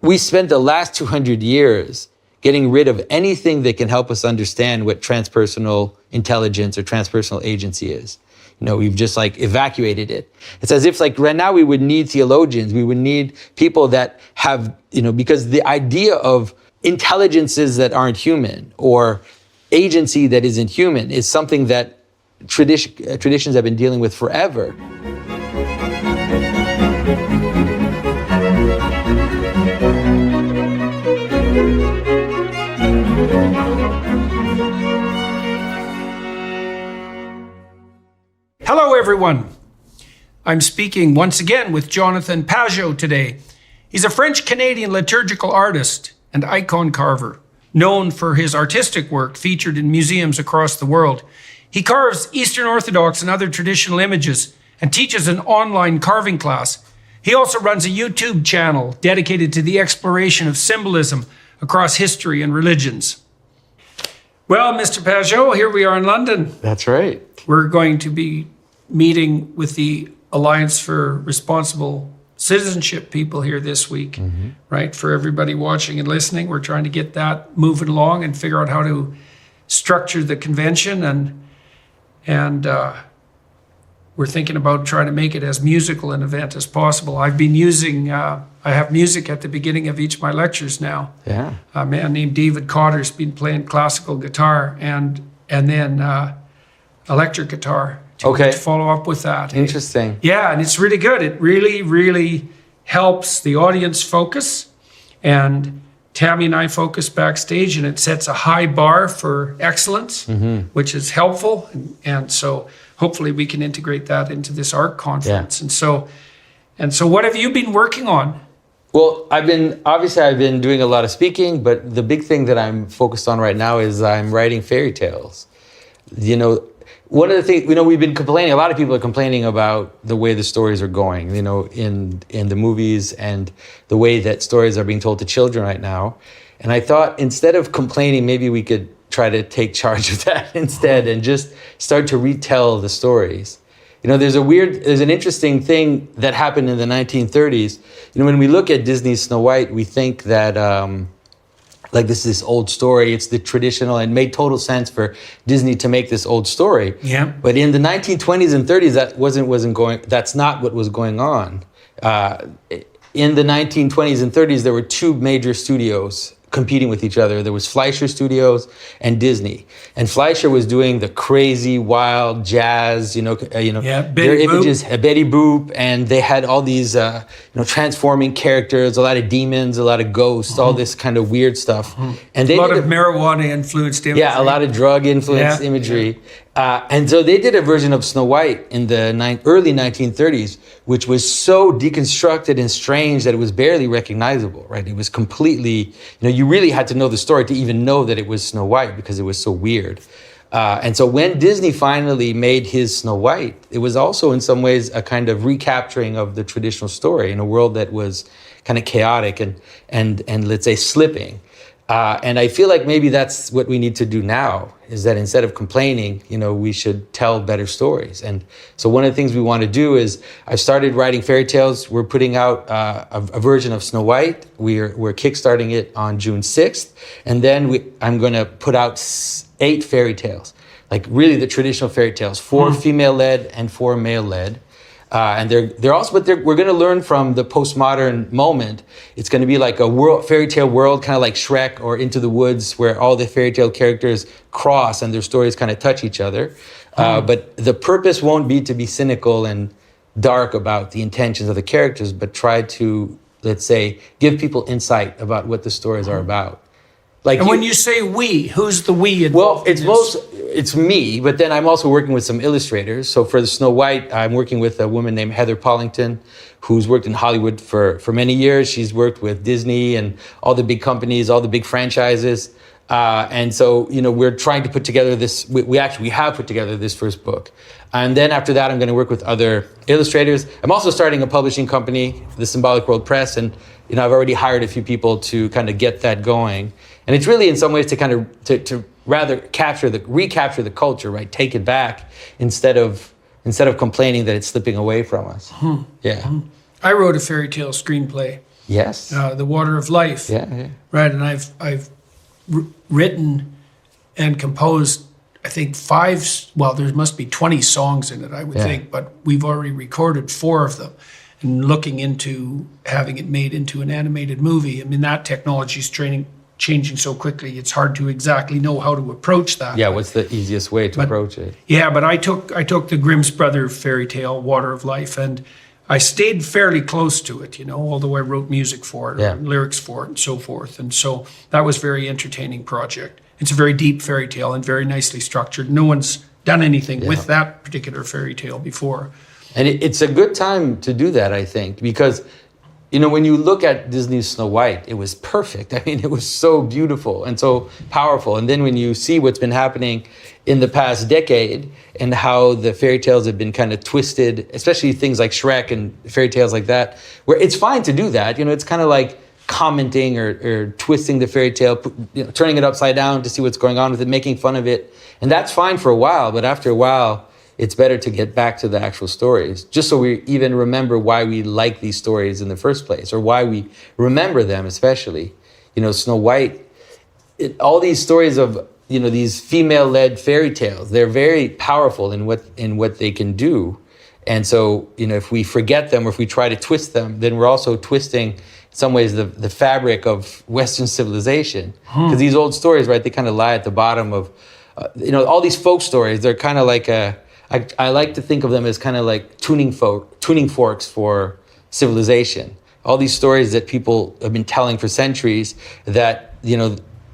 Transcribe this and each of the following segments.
we spent the last 200 years getting rid of anything that can help us understand what transpersonal intelligence or transpersonal agency is. We've just evacuated it. It's as if right now we would need theologians, we would need people that have, because the idea of intelligences that aren't human or agency that isn't human is something that traditions have been dealing with forever. Hello, everyone. I'm speaking once again with Jonathan Pageau today. He's a French-Canadian liturgical artist and icon carver, known for his artistic work featured in museums across the world. He carves Eastern Orthodox and other traditional images and teaches an online carving class. He also runs a YouTube channel dedicated to the exploration of symbolism across history and religions. Well, Mr. Pageau, here we are in London. That's right. We're going to be meeting with the Alliance for Responsible Citizenship people here this week, right? For everybody watching and listening, we're trying to get that moving along and figure out how to structure the convention, and we're thinking about trying to make it as musical an event as possible. I've been using, I have music at the beginning of each of my lectures now. Yeah. A man named David Cotter's been playing classical guitar and then electric guitar to follow up with that. Interesting. Yeah, and it's really good. It really, really helps the audience focus. And Tammy and I focus backstage, and it sets a high bar for excellence, which is helpful. And so hopefully we can integrate that into this art conference. Yeah. And so what have you been working on? Well, I've been doing a lot of speaking, but the big thing that I'm focused on right now is I'm writing fairy tales. One of the things, we've been complaining, a lot of people are complaining about the way the stories are going, in the movies and the way that stories are being told to children right now. And I thought instead of complaining, maybe we could try to take charge of that instead and just start to retell the stories. There's an interesting thing that happened in the 1930s. When we look at Disney's Snow White, we think that, this is this old story. It's the traditional, and made total sense for Disney to make this old story. Yeah. But in the 1920s and 30s, that's not what was going on. In the 1920s and 30s, there were two major studios competing with each other. There was Fleischer Studios and Disney. And Fleischer was doing the crazy, wild jazz, their images, Betty Boop, and they had all these, transforming characters, a lot of demons, a lot of ghosts, all this kind of weird stuff. And they a lot of marijuana-influenced imagery. Yeah, a lot of drug-influenced imagery. Yeah. And so they did a version of Snow White in the early 1930s, which was so deconstructed and strange that it was barely recognizable, right? It was completely, you really had to know the story to even know that it was Snow White because it was so weird. And so when Disney finally made his Snow White, it was also in some ways a kind of recapturing of the traditional story in a world that was kind of chaotic and let's say slipping. And I feel like maybe that's what we need to do now, is that instead of complaining, we should tell better stories. And so one of the things we want to do is I've started writing fairy tales. We're putting out a version of Snow White. We're kickstarting it on June 6th. And then I'm going to put out 8 fairy tales, like really the traditional fairy tales, 4 female-led and 4 male-led. And we're going to learn from the postmodern moment. It's going to be like a fairy tale world, kind of like Shrek or Into the Woods, where all the fairy tale characters cross and their stories kind of touch each other. But the purpose won't be to be cynical and dark about the intentions of the characters, but try to, let's say, give people insight about what the stories are about. When you say we, who's the we involved? Well, it's me, but then I'm also working with some illustrators. So for the Snow White, I'm working with a woman named Heather Pollington, who's worked in Hollywood for many years. She's worked with Disney and all the big companies, all the big franchises. And so, we're trying to put together this, we have put together this first book. And then after that, I'm going to work with other illustrators. I'm also starting a publishing company, the Symbolic World Press, and I've already hired a few people to kind of get that going. And it's really in some ways to kind of to rather recapture the culture, right? Take it back instead of complaining that it's slipping away from us. Yeah. I wrote a fairy tale screenplay Yes. The Water of Life. Yeah. Right, and I've written and composed, I think there must be 20 songs in it, I would think, but we've already recorded 4 of them. And looking into having it made into an animated movie, I mean, that technology is changing so quickly, it's hard to exactly know how to approach that. Yeah, what's the easiest way to approach it? Yeah, but I took the Grimm's Brother fairy tale, Water of Life, and I stayed fairly close to it, although I wrote music for it, lyrics for it, and so forth. And so that was a very entertaining project. It's a very deep fairy tale and very nicely structured. No one's done anything with that particular fairy tale before. And it's a good time to do that, I think, because, when you look at Disney's Snow White, it was perfect. I mean, it was so beautiful and so powerful. And then when you see what's been happening in the past decade and how the fairy tales have been kind of twisted, especially things like Shrek and fairy tales like that, where it's fine to do that. It's kind of like commenting or twisting the fairy tale, turning it upside down to see what's going on with it, making fun of it. And that's fine for a while, but after a while, it's better to get back to the actual stories, just so we even remember why we like these stories in the first place, or why we remember them especially. Snow White, all these stories of, these female-led fairy tales, they're very powerful in what they can do. And so, if we forget them or if we try to twist them, then we're also twisting, in some ways, the fabric of Western civilization. Because these old stories, right, they kind of lie at the bottom of, all these folk stories, they're kind of like I like to think of them as kind of like tuning forks for civilization. All these stories that people have been telling for centuries that,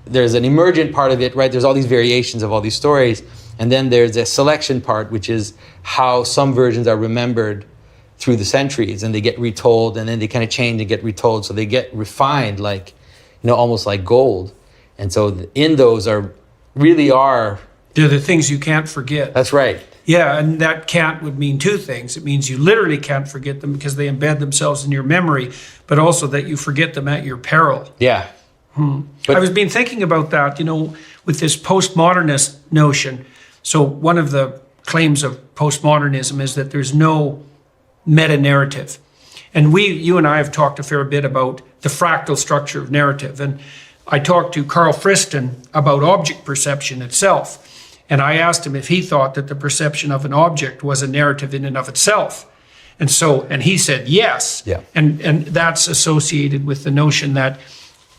there's an emergent part of it, right? There's all these variations of all these stories. And then there's a selection part, which is how some versions are remembered through the centuries, and they get retold, and then they kind of change and get retold. So they get refined like, almost like gold. And so in those they're the things you can't forget. That's right. Yeah, and that can't would mean 2 things. It means you literally can't forget them because they embed themselves in your memory, but also that you forget them at your peril. Yeah. But I was been thinking about that, with this postmodernist notion. So one of the claims of postmodernism is that there's no meta-narrative. And you and I have talked a fair bit about the fractal structure of narrative. And I talked to Carl Friston about object perception itself. And I asked him if he thought that the perception of an object was a narrative in and of itself. And he said yes. Yeah. And that's associated with the notion that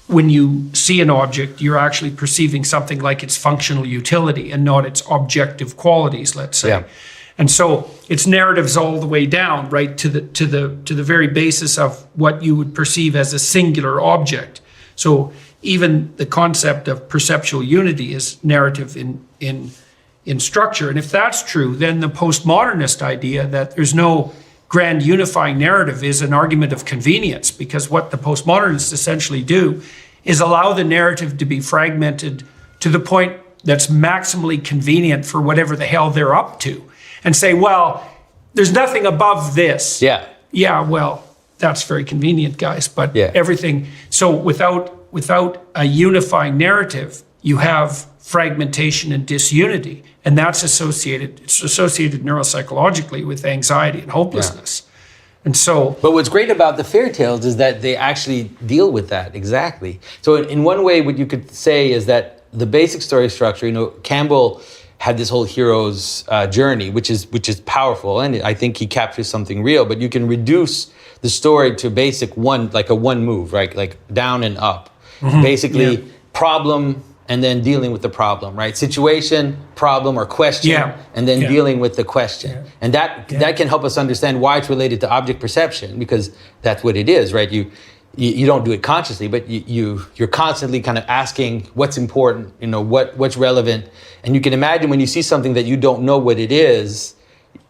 when you see an object, you're actually perceiving something like its functional utility and not its objective qualities, let's say. Yeah. And so it's narratives all the way down, right, to the very basis of what you would perceive as a singular object. So even the concept of perceptual unity is narrative in structure. And if that's true, then the postmodernist idea that there's no grand unifying narrative is an argument of convenience, because what the postmodernists essentially do is allow the narrative to be fragmented to the point that's maximally convenient for whatever the hell they're up to, and say, well, there's nothing above this. Yeah, well, that's very convenient, guys, but everything. So without a unifying narrative, you have fragmentation and disunity, and that's associated neuropsychologically with anxiety and hopelessness. And so, but what's great about the fairy tales is that they actually deal with that exactly. So in one way, what you could say is that the basic story structure, Campbell had this whole hero's journey, which is powerful, and I think he captures something real. But you can reduce the story to basic one move, right? Like down and up. Basically, problem, and then dealing with the problem, right? Situation, problem, or question, and then dealing with the question. And that can help us understand why it's related to object perception, because that's what it is, right? You don't do it consciously, but you're constantly kind of asking what's important, what's relevant. And you can imagine when you see something that you don't know what it is,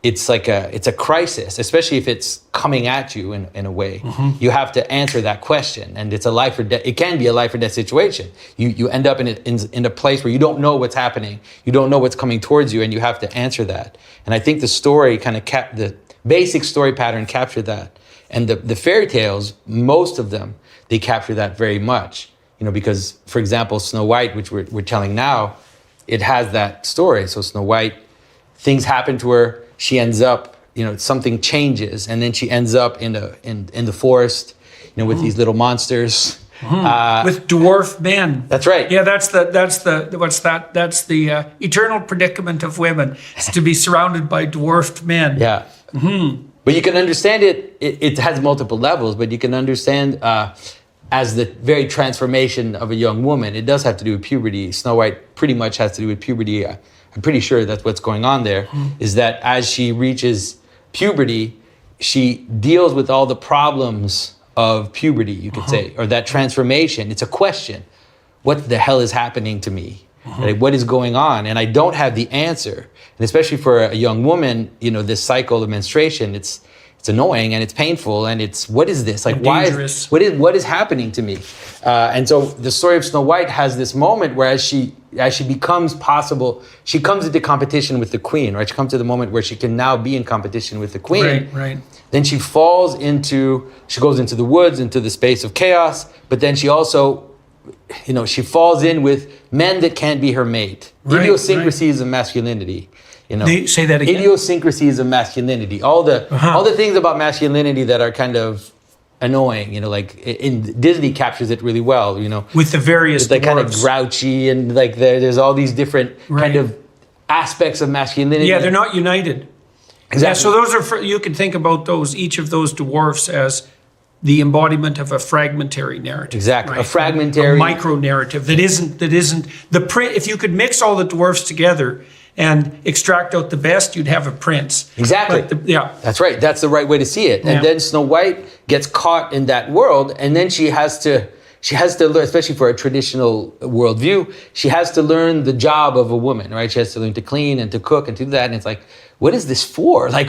it's a crisis, especially if it's coming at you in a way. You have to answer that question, and it's a life or death. It can be a life or death situation. You end up in a place where you don't know what's happening, you don't know what's coming towards you, and you have to answer that. And I think the story the basic story pattern captured that, and the fairy tales, most of them, they capture that very much. Because, for example, Snow White, which we're telling now, it has that story. So Snow White, things happen to her. She ends up, something changes, and then she ends up in the forest, with these little monsters. With dwarf men. That's right. Yeah, that's the eternal predicament of women, is to be surrounded by dwarfed men. Yeah. But you can understand it. It has multiple levels, but you can understand as the very transformation of a young woman. It does have to do with puberty. Snow White pretty much has to do with puberty. I'm pretty sure that's what's going on there, is that as she reaches puberty, she deals with all the problems of puberty, you could say, or that transformation. It's a question. What the hell is happening to me? Like, what is going on? And I don't have the answer. And especially for a young woman, this cycle of menstruation, it's annoying and it's painful and it's, what is this? Like, why is, what is happening to me? And so the story of Snow White has this moment where as she becomes possible, she comes into competition with the queen, right? She comes to the moment where she can now be in competition with the queen. Right. Then she goes into the woods, into the space of chaos, but then she also, she falls in with men that can't be her mate. Idiosyncrasies of masculinity. Say that again. Idiosyncrasies of masculinity. All the things about masculinity that are kind of annoying. Like in Disney captures it really well. With the various like kind of grouchy and like there's all these different kind of aspects of masculinity. Yeah, they're not united. Exactly. Yeah, so those are you can think about each of those dwarfs as the embodiment of a fragmentary narrative. Exactly, right? a fragmentary, a micro narrative that isn't the print. If you could mix all the dwarfs together and extract out the best, you'd have a prince. Exactly. That's right. That's the right way to see it. And then Snow White gets caught in that world, and then she has to learn, especially for a traditional worldview, she has to learn the job of a woman, right? She has to learn to clean and to cook and to do that. And it's like, what is this for? Like,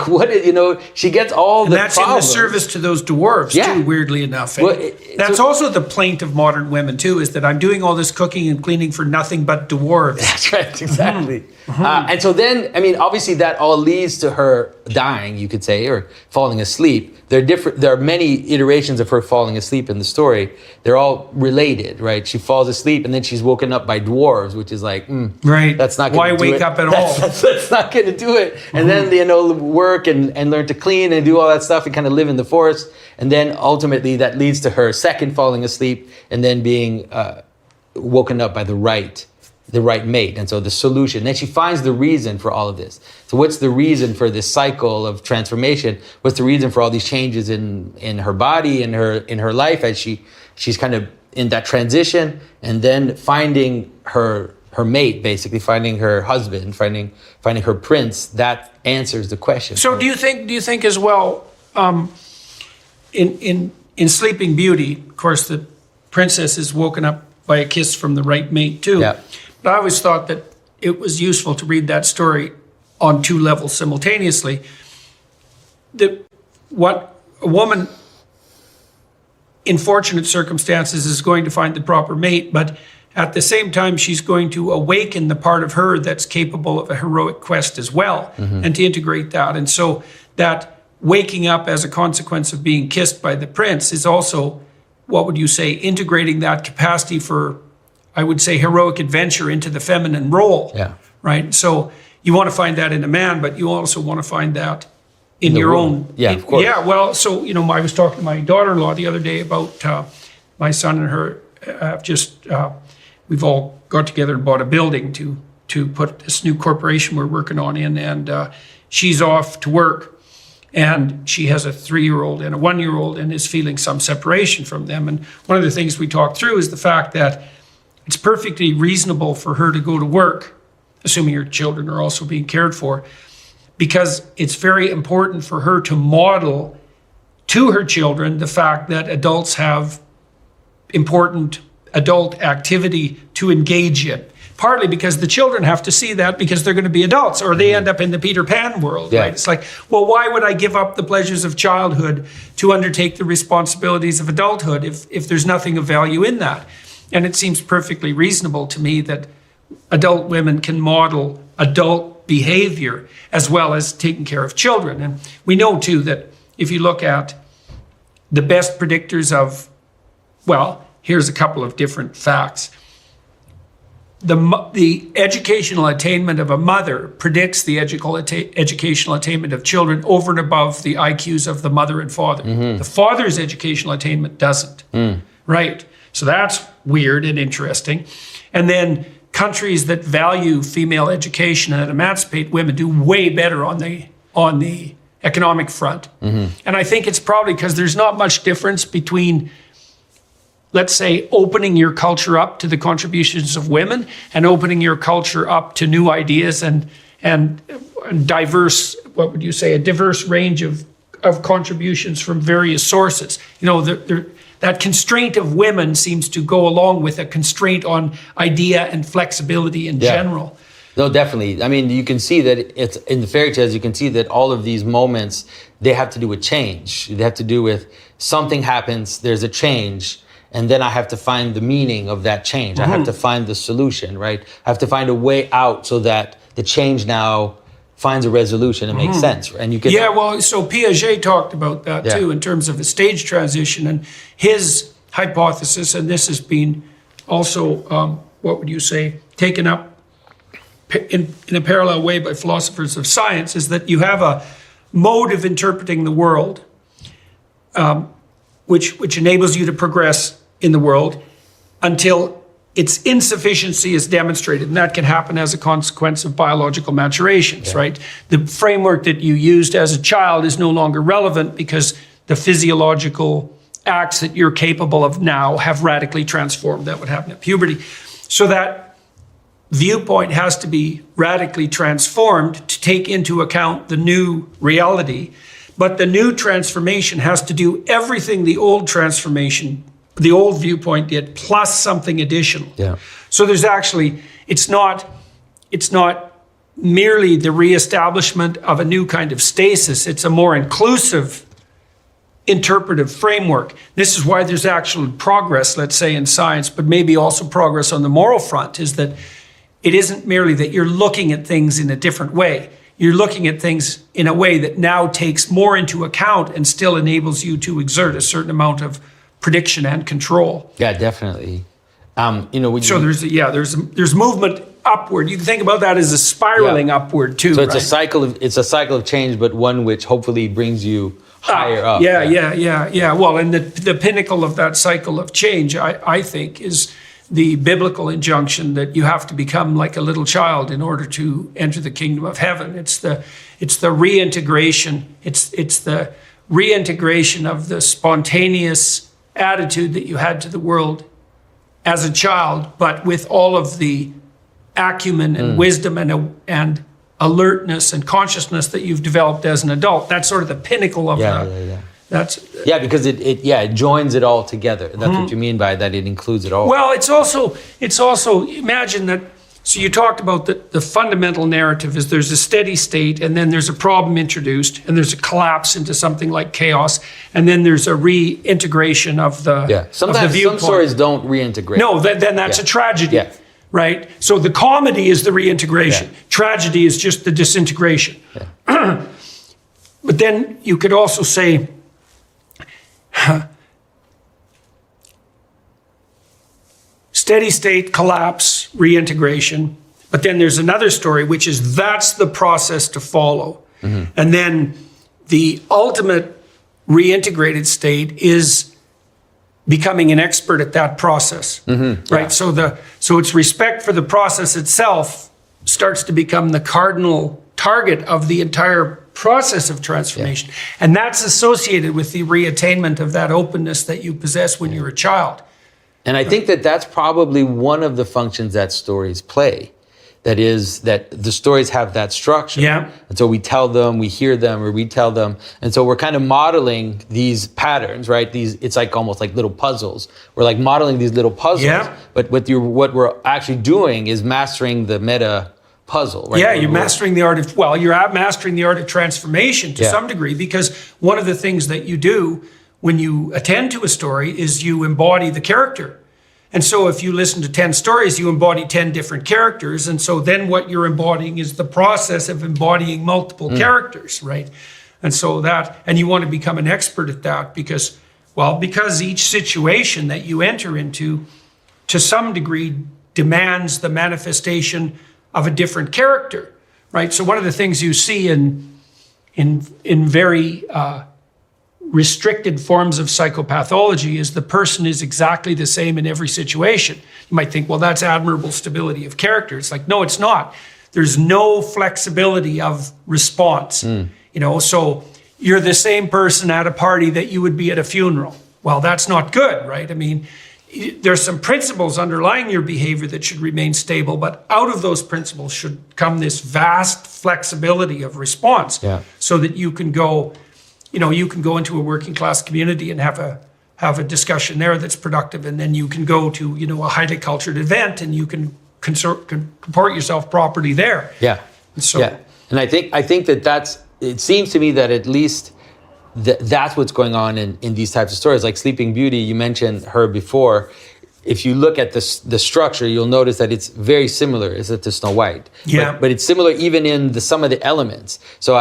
she gets all the problems. That's in the service to those dwarves, too, weirdly enough. Well, that's also the plaint of modern women, too, is that I'm doing all this cooking and cleaning for nothing but dwarves. That's right, exactly. And so then, obviously that all leads to her dying, you could say, or falling asleep. There are many iterations of her falling asleep in the story. They're all related, right? She falls asleep and then she's woken up by dwarves, which is like, right. That's not going to do it. Why wake up at all? That's not going to do it. And then, work and learn to clean and do all that stuff and kind of live in the forest. And then ultimately that leads to her second falling asleep and then being woken up by the right mate. And so the solution, then she finds the reason for all of this. So what's the reason for this cycle of transformation? What's the reason for all these changes in her body, in her life as she's kind of in that transition, and then finding her mate, basically finding her husband, finding her prince, that answers the question. So do you think as well, in Sleeping Beauty, of course the princess is woken up by a kiss from the right mate too. Yeah. But I always thought that it was useful to read that story on two levels simultaneously. What a woman in fortunate circumstances is going to find the proper mate, but at the same time, she's going to awaken the part of her that's capable of a heroic quest as well, and to integrate that. And so that waking up as a consequence of being kissed by the prince is also, what would you say, integrating that capacity for, I would say, heroic adventure into the feminine role. Yeah. Right? So you want to find that in a man, but you also want to find that in your own. Yeah, of course. Yeah, well, so, I was talking to my daughter-in-law the other day about my son and her we've all got together and bought a building to put this new corporation we're working on in, and she's off to work, and she has a 3-year-old and a 1-year-old and is feeling some separation from them. And one of the things we talked through is the fact that it's perfectly reasonable for her to go to work, assuming her children are also being cared for, because it's very important for her to model to her children the fact that adults have important adult activity to engage in. Partly because the children have to see that because they're going to be adults, or they end up in the Peter Pan world, right? It's like, well, why would I give up the pleasures of childhood to undertake the responsibilities of adulthood if there's nothing of value in that? And it seems perfectly reasonable to me that adult women can model adult behavior as well as taking care of children. And we know too that if you look at the best predictors of, well, here's a couple of different facts. the educational attainment of a mother predicts the educational attainment of children over and above the IQs of the mother and father. The father's educational attainment doesn't. Right. So that's weird and interesting. And then countries that value female education and emancipate women do way better on the economic front. And I think it's probably because there's not much difference between, let's say, opening your culture up to the contributions of women and opening your culture up to new ideas and diverse, what would you say, a diverse range of contributions from various sources. You know, that constraint of women seems to go along with a constraint on idea and flexibility in general. No, definitely. I mean, you can see that it's in the fairy tales, you can see that all of these moments, they have to do with change. They have to do with something happens, there's a change, and then I have to find the meaning of that change. I have to find the solution, right? I have to find a way out so that the change now finds a resolution and makes sense. And you can well, so Piaget talked about that too in terms of the stage transition, and his hypothesis, and this has been also, what would you say, taken up in a parallel way by philosophers of science, is that you have a mode of interpreting the world which enables you to progress in the world until its insufficiency is demonstrated, and that can happen as a consequence of biological maturations, right? The framework that you used as a child is no longer relevant because the physiological acts that you're capable of now have radically transformed. That would happen at puberty. So that viewpoint has to be radically transformed to take into account the new reality, but the new transformation has to do everything the old transformation, the old viewpoint did, plus something additional. So there's actually, it's not merely the reestablishment of a new kind of stasis, it's a more inclusive interpretive framework. This is why there's actual progress, let's say, in science, but maybe also progress on the moral front, is that it isn't merely that you're looking at things in a different way. You're looking at things in a way that now takes more into account and still enables you to exert a certain amount of prediction and control. Yeah, definitely. So there's movement upward. You can think about that as a spiraling upward too. So it's a cycle of change, but one which hopefully brings you higher up. Yeah. Well, and the pinnacle of that cycle of change, I think, is the biblical injunction that you have to become like a little child in order to enter the kingdom of heaven. It's the reintegration. It's the reintegration of the spontaneous attitude that you had to the world as a child, but with all of the acumen and wisdom and alertness and consciousness that you've developed as an adult. That's sort of the pinnacle of that. Because it joins it all together. That's what you mean by that. It includes it all. Well, it's also imagine that. So you talked about the fundamental narrative is there's a steady state, and then there's a problem introduced, and there's a collapse into something like chaos, and then there's a reintegration of the Sometimes some stories don't reintegrate. No, then that's a tragedy, right? So the comedy is the reintegration. Tragedy is just the disintegration. But then you could also say, steady state, collapse, reintegration. But then there's another story, which is that's the process to follow. And then the ultimate reintegrated state is becoming an expert at that process, right? So it's respect for the process itself starts to become the cardinal target of the entire process of transformation. And that's associated with the reattainment of that openness that you possess when you're a child. And I think that that's probably one of the functions that stories play. That is that the stories have that structure. And so we tell them, we hear them, or we tell them. And so we're kind of modeling these patterns, right? It's like almost like little puzzles. We're like modeling these little puzzles. But what we're actually doing is mastering the meta puzzle, right? You're mastering the art you're mastering the art of transformation to some degree, because one of the things that you do when you attend to a story is you embody the character. And so if you listen to 10 stories, you embody 10 different characters. And so then what you're embodying is the process of embodying multiple characters, right? And so and you want to become an expert at that because each situation that you enter into, to some degree, demands the manifestation of a different character, right? So one of the things you see in very restricted forms of psychopathology is the person is exactly the same in every situation. You might think, well, that's admirable stability of character. It's like, no, it's not. There's no flexibility of response. So you're the same person at a party that you would be at a funeral. Well, that's not good, right? I mean, there's some principles underlying your behavior that should remain stable, but out of those principles should come this vast flexibility of response, so that you can go into a working class community and have a discussion there that's productive, and then you can go to, a highly cultured event and you can comport yourself properly there. And I think it seems to me that at least that's what's going on in these types of stories. Like Sleeping Beauty, you mentioned her before. If you look at the structure, you'll notice that it's very similar to Snow White. But it's similar even in some of the elements. So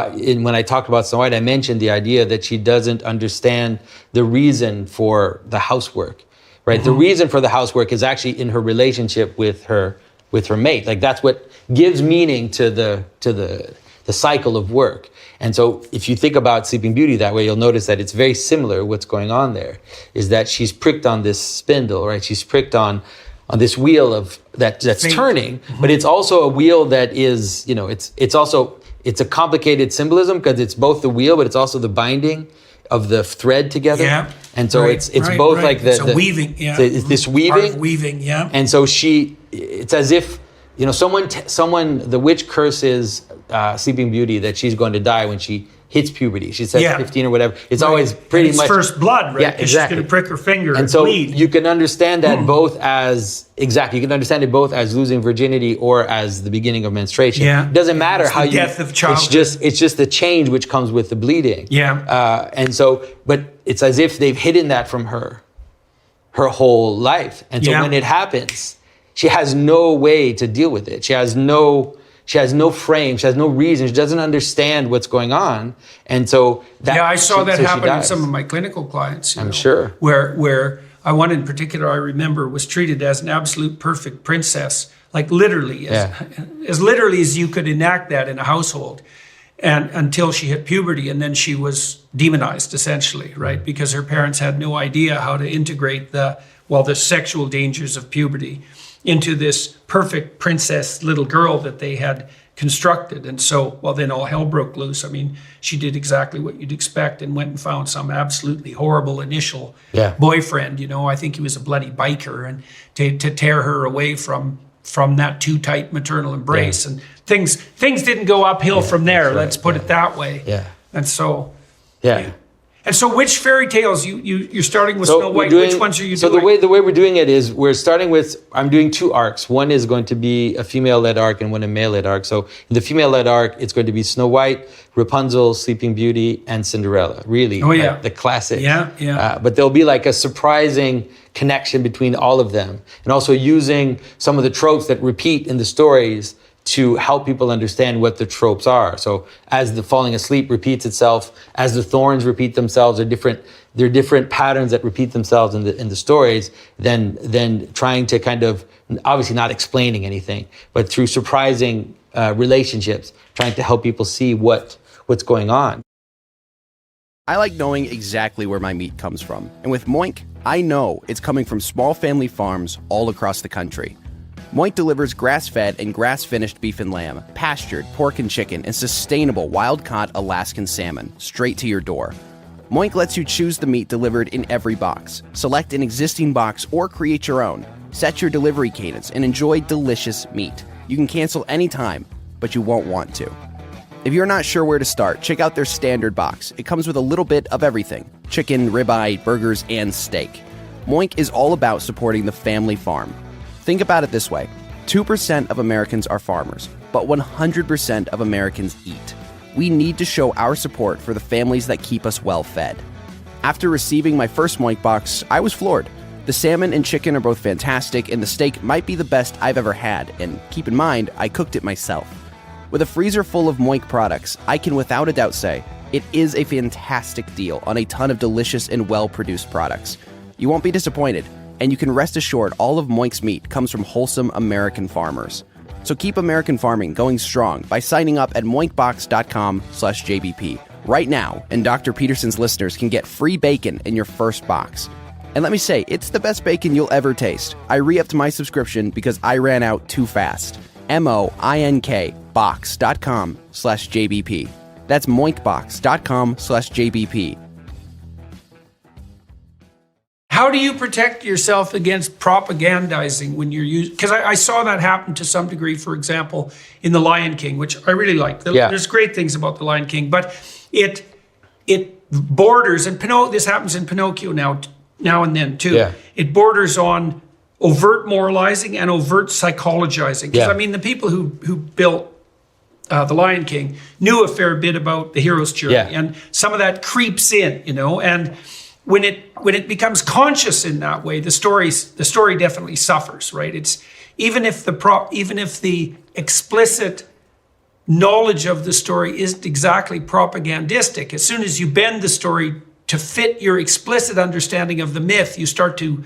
when I talked about Snow White, I mentioned the idea that she doesn't understand the reason for the housework, right? The reason for the housework is actually in her relationship with her mate. Like that's what gives meaning to the cycle of work. And so if you think about Sleeping Beauty that way, you'll notice that it's very similar. What's going on there is that she's pricked on this spindle, right? She's pricked on this wheel that's turning, but it's also a wheel that is, it's a complicated symbolism because it's both the wheel, but it's also the binding of the thread together. And so it's both like the weaving. It's this weaving. Part of weaving, And so it's as if, someone, the witch curses Sleeping Beauty that she's going to die when she hits puberty. She says 15 or whatever. It's always pretty much first blood, right? Yeah, exactly. She's going to prick her finger and so bleed. You can understand that both as losing virginity or as the beginning of menstruation. It doesn't matter it's how the death of childhood. It's just the change which comes with the bleeding. But it's as if they've hidden that from her whole life. And so when it happens, she has no way to deal with it. She has no frame. She has no reason. She doesn't understand what's going on. And so I saw that happen in some of my clinical clients. I'm sure. Where one in particular I remember was treated as an absolute perfect princess, like literally, as literally as you could enact that in a household. And until she hit puberty, and then she was demonized essentially, right? Because her parents had no idea how to integrate the sexual dangers of puberty into this perfect princess little girl that they had constructed. And so, then all hell broke loose. I mean, she did exactly what you'd expect and went and found some absolutely horrible initial boyfriend. I think he was a bloody biker, and to tear her away from that too tight maternal embrace. And things didn't go uphill from there. Let's put it that way. And so, And so which fairy tales, you're starting with Snow White, which ones are you doing? So the way we're doing it is I'm doing two arcs. One is going to be a female-led arc and one a male-led arc. So in the female-led arc, it's going to be Snow White, Rapunzel, Sleeping Beauty, and Cinderella. Really, the classics. But there'll be like a surprising connection between all of them. And also using some of the tropes that repeat in the stories to help people understand what the tropes are. So as the falling asleep repeats itself, as the thorns repeat themselves, there are different patterns that repeat themselves in the stories, then trying to kind of, obviously not explaining anything, but through surprising relationships, trying to help people see what's going on. I like knowing exactly where my meat comes from. And with Moink, I know it's coming from small family farms all across the country. Moink delivers grass-fed and grass-finished beef and lamb, pastured pork and chicken, and sustainable wild-caught Alaskan salmon straight to your door. Moink lets you choose the meat delivered in every box. Select an existing box or create your own. Set your delivery cadence and enjoy delicious meat. You can cancel anytime, but you won't want to. If you're not sure where to start, check out their standard box. It comes with a little bit of everything: chicken, ribeye, burgers, and steak. Moink is all about supporting the family farm. Think about it this way: 2% of Americans are farmers, but 100% of Americans eat. We need to show our support for the families that keep us well fed. After receiving my first Moink box, I was floored. The salmon and chicken are both fantastic, and the steak might be the best I've ever had, and keep in mind, I cooked it myself. With a freezer full of Moink products, I can without a doubt say it is a fantastic deal on a ton of delicious and well-produced products. You won't be disappointed. And you can rest assured all of Moink's meat comes from wholesome American farmers. So keep American farming going strong by signing up at moinkbox.com/JBP right now, and Dr. Peterson's listeners can get free bacon in your first box. And let me say, it's the best bacon you'll ever taste. I re-upped my subscription because I ran out too fast. MOINK box.com/JBP. That's moinkbox.com/JBP. How do you protect yourself against propagandizing when you're using? Because I saw that happen to some degree, for example, in The Lion King, which I really like. There's great things about The Lion King, but it borders, and this happens in Pinocchio now and then too. Yeah. It borders on overt moralizing and overt psychologizing. Because I mean, the people who built The Lion King knew a fair bit about the hero's journey, and some of that creeps in, and when it becomes conscious in that way, the story definitely suffers, right? It's even if the explicit knowledge of the story isn't exactly propagandistic, as soon as you bend the story to fit your explicit understanding of the myth, you start to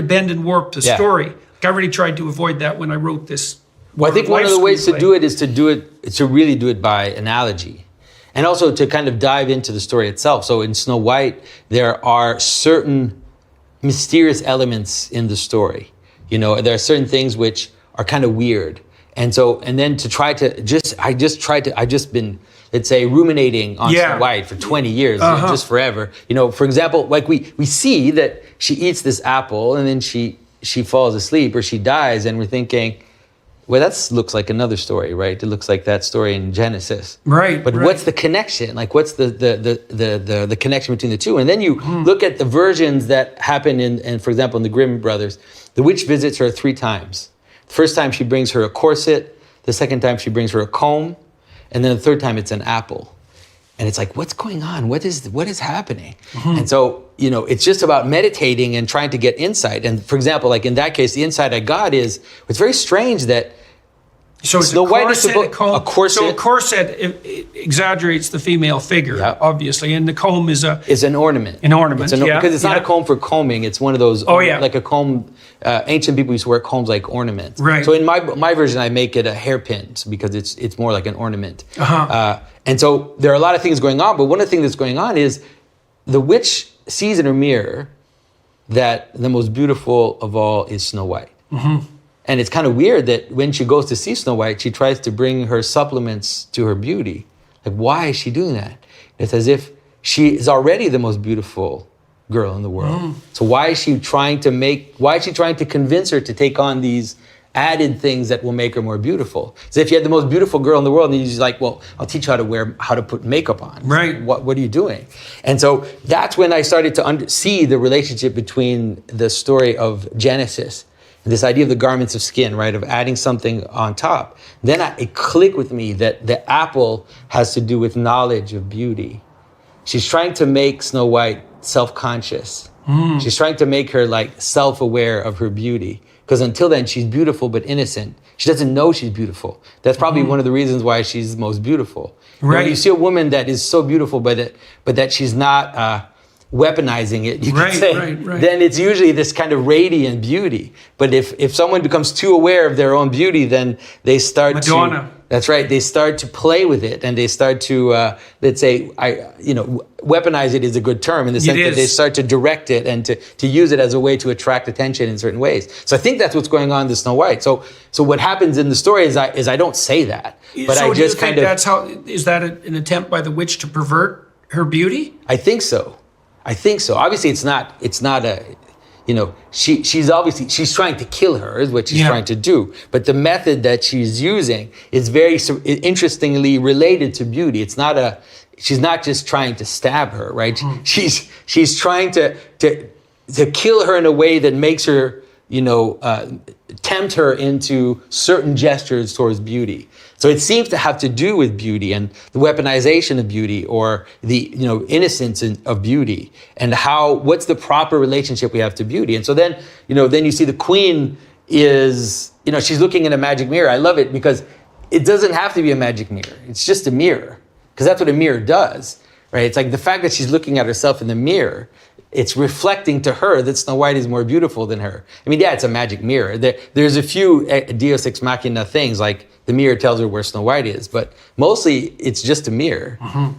bend and warp the story. Like I really tried to avoid that when I wrote this. Well, I think one of the ways to do it is to really do it by analogy. And also to kind of dive into the story itself. So in Snow White, there are certain mysterious elements in the story. There are certain things which are kind of weird. And then I've just been, let's say, ruminating on Snow White for 20 years, just forever. For example, like we see that she eats this apple and then she falls asleep or she dies, and we're thinking, well, that looks like another story, right? It looks like that story in Genesis. Right. But what's the connection? Like, what's the connection between the two? And then you look at the versions that happen in, for example, in the Grimm brothers. The witch visits her 3 times. The first time she brings her a corset. The second time she brings her a comb. And then the third time it's an apple. And it's like, what's going on? What is happening? And so, it's just about meditating and trying to get insight. And for example, like in that case, the insight I got is, it's very strange that So it's Snow White is a corset. So a corset it exaggerates the female figure, obviously, and the comb is an ornament. An ornament, because it's not a comb for combing. It's one of those, like a comb. Ancient people used to wear combs like ornaments. Right. So in my version, I make it a hairpin because it's more like an ornament. And so there are a lot of things going on, but one of the things that's going on is the witch sees in her mirror that the most beautiful of all is Snow White. And it's kind of weird that when she goes to see Snow White, she tries to bring her supplements to her beauty. Like, why is she doing that? It's as if she is already the most beautiful girl in the world. So why is she trying to convince her to take on these added things that will make her more beautiful? So if you had the most beautiful girl in the world and you're just like, well, I'll teach you how to put makeup on. Right. What are you doing? And so that's when I started to see the relationship between the story of Genesis, this idea of the garments of skin, right, of adding something on top. Then it clicked with me that the apple has to do with knowledge of beauty. She's trying to make Snow White self-conscious. She's trying to make her like self-aware of her beauty. Because until then, she's beautiful but innocent. She doesn't know she's beautiful. That's probably one of the reasons why she's most beautiful. Right. When you see a woman that is so beautiful, but that she's not weaponizing it, you could say, then it's usually this kind of radiant beauty. But if someone becomes too aware of their own beauty, then they start Madonna. That's right. They start to play with it, and they start to, let's say, weaponize it is a good term in the sense that they start to direct it and to use it as a way to attract attention in certain ways. So I think that's what's going on in the Snow White. So what happens in the story is I don't say that, but I just kind of. Is that an attempt by the witch to pervert her beauty? I think so. Obviously, it's not a. She's trying to kill her is what she's trying to do. But the method that she's using is very interestingly related to beauty. She's not just trying to stab her, right? She's trying to kill her in a way that makes her, tempt her into certain gestures towards beauty. So it seems to have to do with beauty and the weaponization of beauty, or the innocence of beauty, and what's the proper relationship we have to beauty. And so then you see the queen is she's looking in a magic mirror. I love it because it doesn't have to be a magic mirror. It's just a mirror, because that's what a mirror does, right? It's like the fact that she's looking at herself in the mirror it's reflecting to her that Snow White is more beautiful than her. I mean, yeah, it's a magic mirror. There's a few Deus Ex Machina things, like the mirror tells her where Snow White is, but mostly it's just a mirror.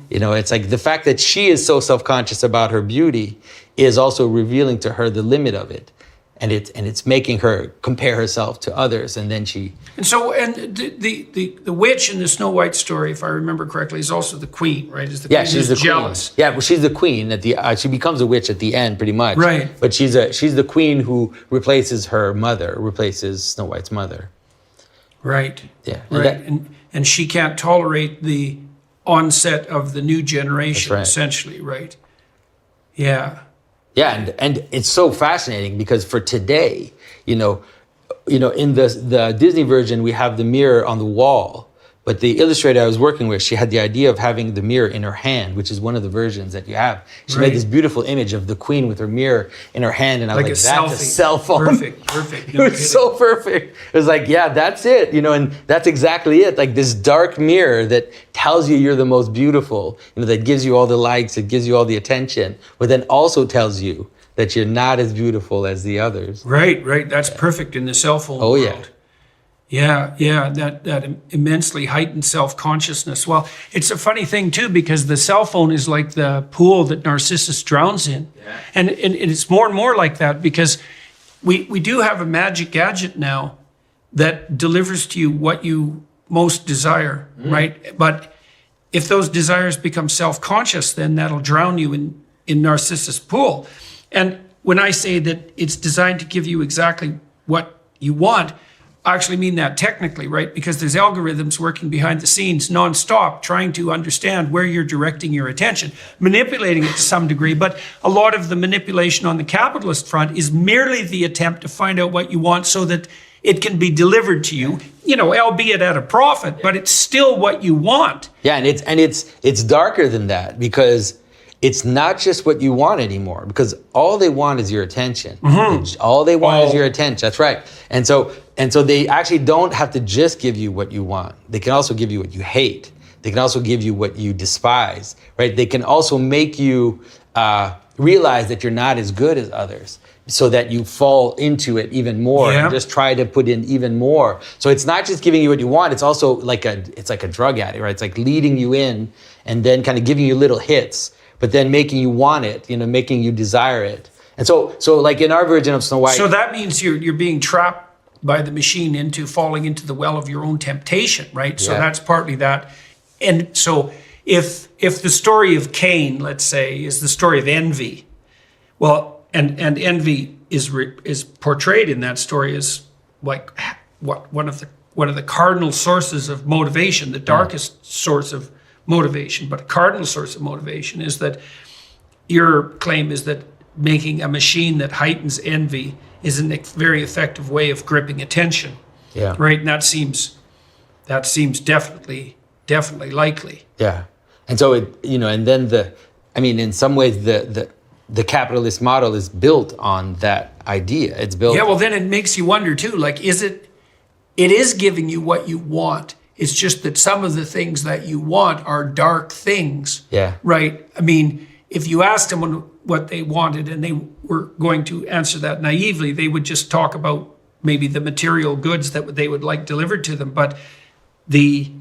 You know, it's like the fact that she is so self-conscious about her beauty is also revealing to her the limit of it. And it's making her compare herself to others, and then she. And so, the witch in the Snow White story, if I remember correctly, is also the queen, right? Is the queen she's jealous? Queen. Yeah, well, she's the queen at the. She becomes a witch at the end, pretty much. Right. But she's the queen who replaces her mother, replaces Snow White's mother. Right. Yeah. Right. And she can't tolerate the onset of the new generation, essentially, right? Yeah. Yeah, and it's so fascinating because for today, you know, in the Disney version, we have the mirror on the wall. But the illustrator I was working with, she had the idea of having the mirror in her hand, which is one of the versions that you have. She made this beautiful image of the queen with her mirror in her hand, and I was like, that's a cell phone. Perfect. No, it was so perfect. It was like, yeah, that's it, you know, and that's exactly it. Like this dark mirror that tells you you're the most beautiful, you know, that gives you all the likes, it gives you all the attention, but then also tells you that you're not as beautiful as the others. Right. That's perfect in the cell phone world. Yeah. Yeah, that immensely heightened self-consciousness. Well, it's a funny thing too, because the cell phone is like the pool that Narcissus drowns in. Yeah. And it's more and more like that, because we do have a magic gadget now that delivers to you what you most desire, right? But if those desires become self-conscious, then that'll drown you in Narcissus' pool. And when I say that it's designed to give you exactly what you want, I actually mean that technically, right? Because there's algorithms working behind the scenes nonstop, trying to understand where you're directing your attention, manipulating it to some degree. But a lot of the manipulation on the capitalist front is merely the attempt to find out what you want so that it can be delivered to you, you know, albeit at a profit, but it's still what you want. Yeah, and it's darker than that, because it's not just what you want anymore, because all they want is your attention. All they want is your attention. That's right. And so they actually don't have to just give you what you want. They can also give you what you hate. They can also give you what you despise, right? They can also make you realize that you're not as good as others, so that you fall into it even more and just try to put in even more. So it's not just giving you what you want. It's also like a drug addict, right? It's like leading you in and then kind of giving you little hits, but then making you want it, you know, making you desire it. And so like in our version of Snow White. So that means you're being trapped by the machine into falling into the well of your own temptation, right? So that's partly that. And so if the story of Cain, let's say, is the story of envy, well, and envy is portrayed in that story as like one of the cardinal sources of motivation, the darkest source of motivation, but a cardinal source of motivation is that your claim is that making a machine that heightens envy is a very effective way of gripping attention. Yeah. Right. And that seems definitely likely. Yeah. And so and then in some ways the capitalist model is built on that idea. It's built. Yeah. Well, then it makes you wonder too, like, it is giving you what you want. It's just that some of the things that you want are dark things. Yeah. Right. I mean, if you asked them what they wanted and they were going to answer that naively, they would just talk about maybe the material goods that they would like delivered to them. But the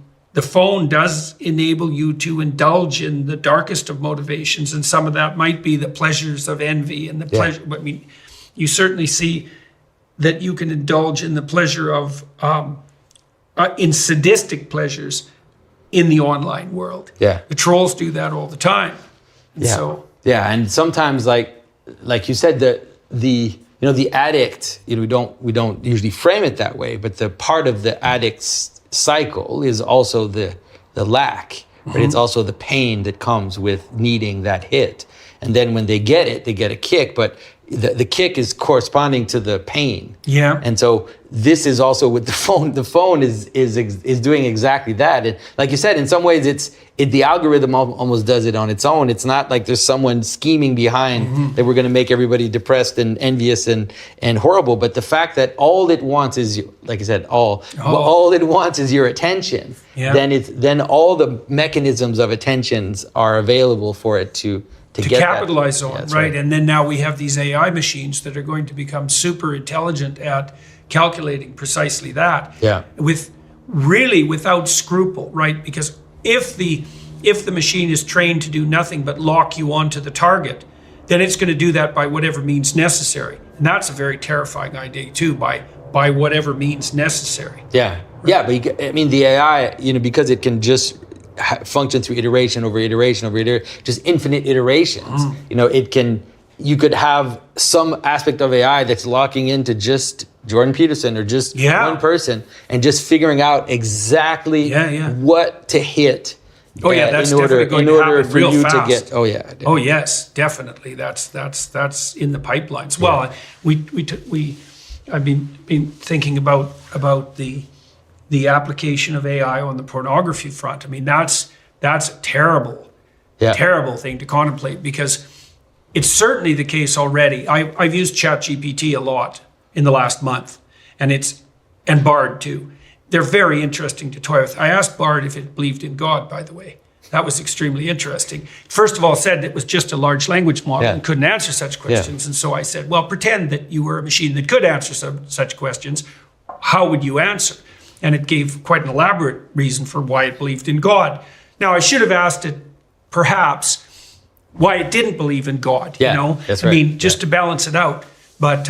phone does enable you to indulge in the darkest of motivations, and some of that might be the pleasures of envy and the pleasure. I mean, you certainly see that you can indulge in the pleasure of in sadistic pleasures in the online world. Yeah. The trolls do that all the time. And and sometimes like you said, the addict, we don't usually frame it that way, but the part of the addict's cycle is also the lack, right? It's also the pain that comes with needing that hit. And then when they get it, they get a kick, but the kick is corresponding to the pain. Yeah. And so this is also with the phone. The phone is doing exactly that. And like you said, in some ways, the algorithm almost does it on its own. It's not like there's someone scheming behind that we're going to make everybody depressed and envious and horrible. But the fact that all it wants is, like I said, all it wants is your attention. Yeah. Then all the mechanisms of attentions are available for it to to to get capitalize that. on, That's right? And then now we have these AI machines that are going to become super intelligent at calculating precisely that. Yeah. With really without scruple, right? Because if the machine is trained to do nothing but lock you onto the target, then it's going to do that by whatever means necessary. And that's a very terrifying idea too, by whatever means necessary. Yeah, yeah, but the AI, because it can just function through iteration over iteration over iteration, just infinite iterations. You could have some aspect of AI that's locking into just Jordan Peterson or just one person and just figuring out exactly what to hit. Oh yeah, that's definitely going to happen real fast. Oh yeah. Oh yes, definitely. That's in the pipelines. Well, I've been thinking about the application of AI on the pornography front. I mean, that's a terrible thing to contemplate, because it's certainly the case already. I've used ChatGPT a lot in the last month, and Bard too. They're very interesting to toy with. I asked Bard if it believed in God, by the way. That was extremely interesting. First of all, it said it was just a large language model and couldn't answer such questions. And so I said, well, pretend that you were a machine that could answer such questions. How would you answer? And it gave quite an elaborate reason for why it believed in God. Now, I should have asked it, perhaps, why it didn't believe in God. That's right. Just to balance it out. But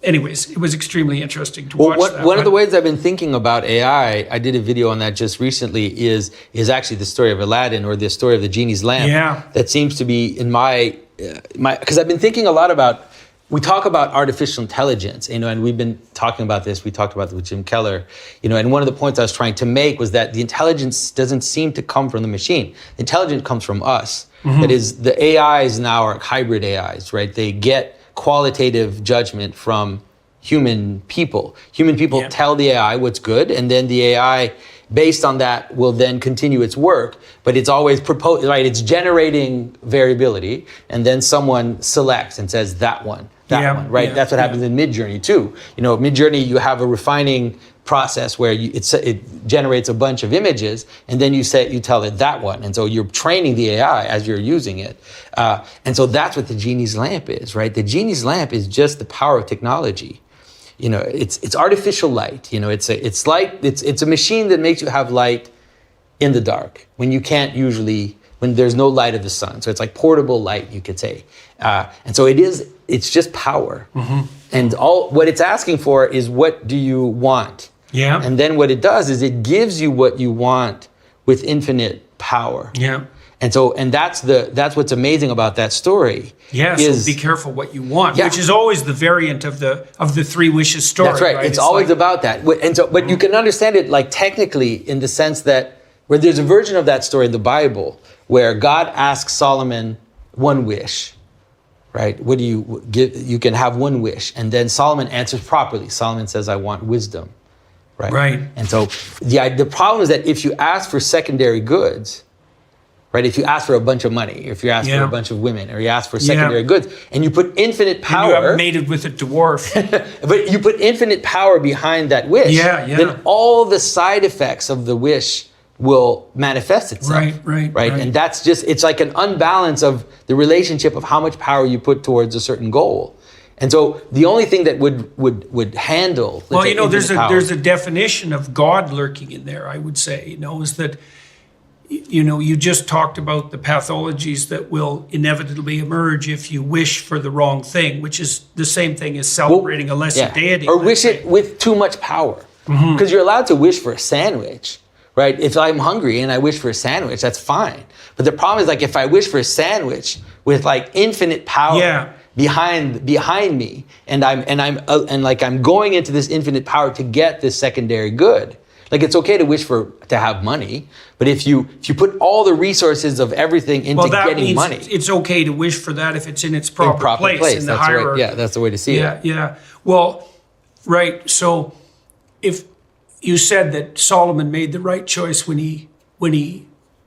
anyways, it was extremely interesting to watch that. One of the ways I've been thinking about AI, I did a video on that just recently, is actually the story of Aladdin, or the story of the genie's lamp. Yeah. That seems to be in my because I've been thinking a lot about, we talk about artificial intelligence, and we've been talking about this. We talked about it with Jim Keller, and one of the points I was trying to make was that the intelligence doesn't seem to come from the machine. The intelligence comes from us. Mm-hmm. That is, the AIs now are hybrid AIs, right? They get qualitative judgment from human people. Human people tell the AI what's good, and then the AI, based on that, will then continue its work. But it's always proposed, right? It's generating variability, and then someone selects and says that one, right? That's what happens in Midjourney too. Midjourney, you have a refining process where it generates a bunch of images, and then you tell it that one, and so you're training the AI as you're using it, and so that's what the genie's lamp is, right? The genie's lamp is just the power of technology. It's artificial light. It's a machine that makes you have light in the dark when there's no light of the sun. So it's like portable light, you could say, and so it's just power, and what it's asking for is, what do you want? Yeah. And then what it does is it gives you what you want with infinite power. Yeah. And that's what's amazing about that story. Yeah, so be careful what you want, which is always the variant of the three wishes story. That's right. It's always about that. And so, but you can understand it like technically in the sense that where there's a version of that story in the Bible where God asks Solomon one wish. Right? What do you give? You can have one wish. And then Solomon answers properly. Solomon says, I want wisdom. Right. And so the problem is that if you ask for secondary goods, right? If you ask for a bunch of money, if you ask for a bunch of women, or you ask for secondary goods, and you put infinite power. And you have mated with a dwarf. But you put infinite power behind that wish. Then all the side effects of the wish will manifest itself. Right. And that's it's like an unbalance of the relationship of how much power you put towards a certain goal. And so the only thing that would handle, there's a definition of God lurking in there, I would say, is that, you just talked about the pathologies that will inevitably emerge if you wish for the wrong thing, which is the same thing as celebrating a lesser deity. Or wish it with too much power. Because you're allowed to wish for a sandwich, right? If I'm hungry and I wish for a sandwich, that's fine. But the problem is, like, if I wish for a sandwich with like infinite power behind me, and I'm going into this infinite power to get this secondary good. Like, it's okay to wish to have money, but if you put all the resources of everything into getting money, it's okay to wish for that if it's in its proper place in the hierarchy. Right. Yeah, that's the way to see it. Yeah. Well, right. So, if you said that Solomon made the right choice when he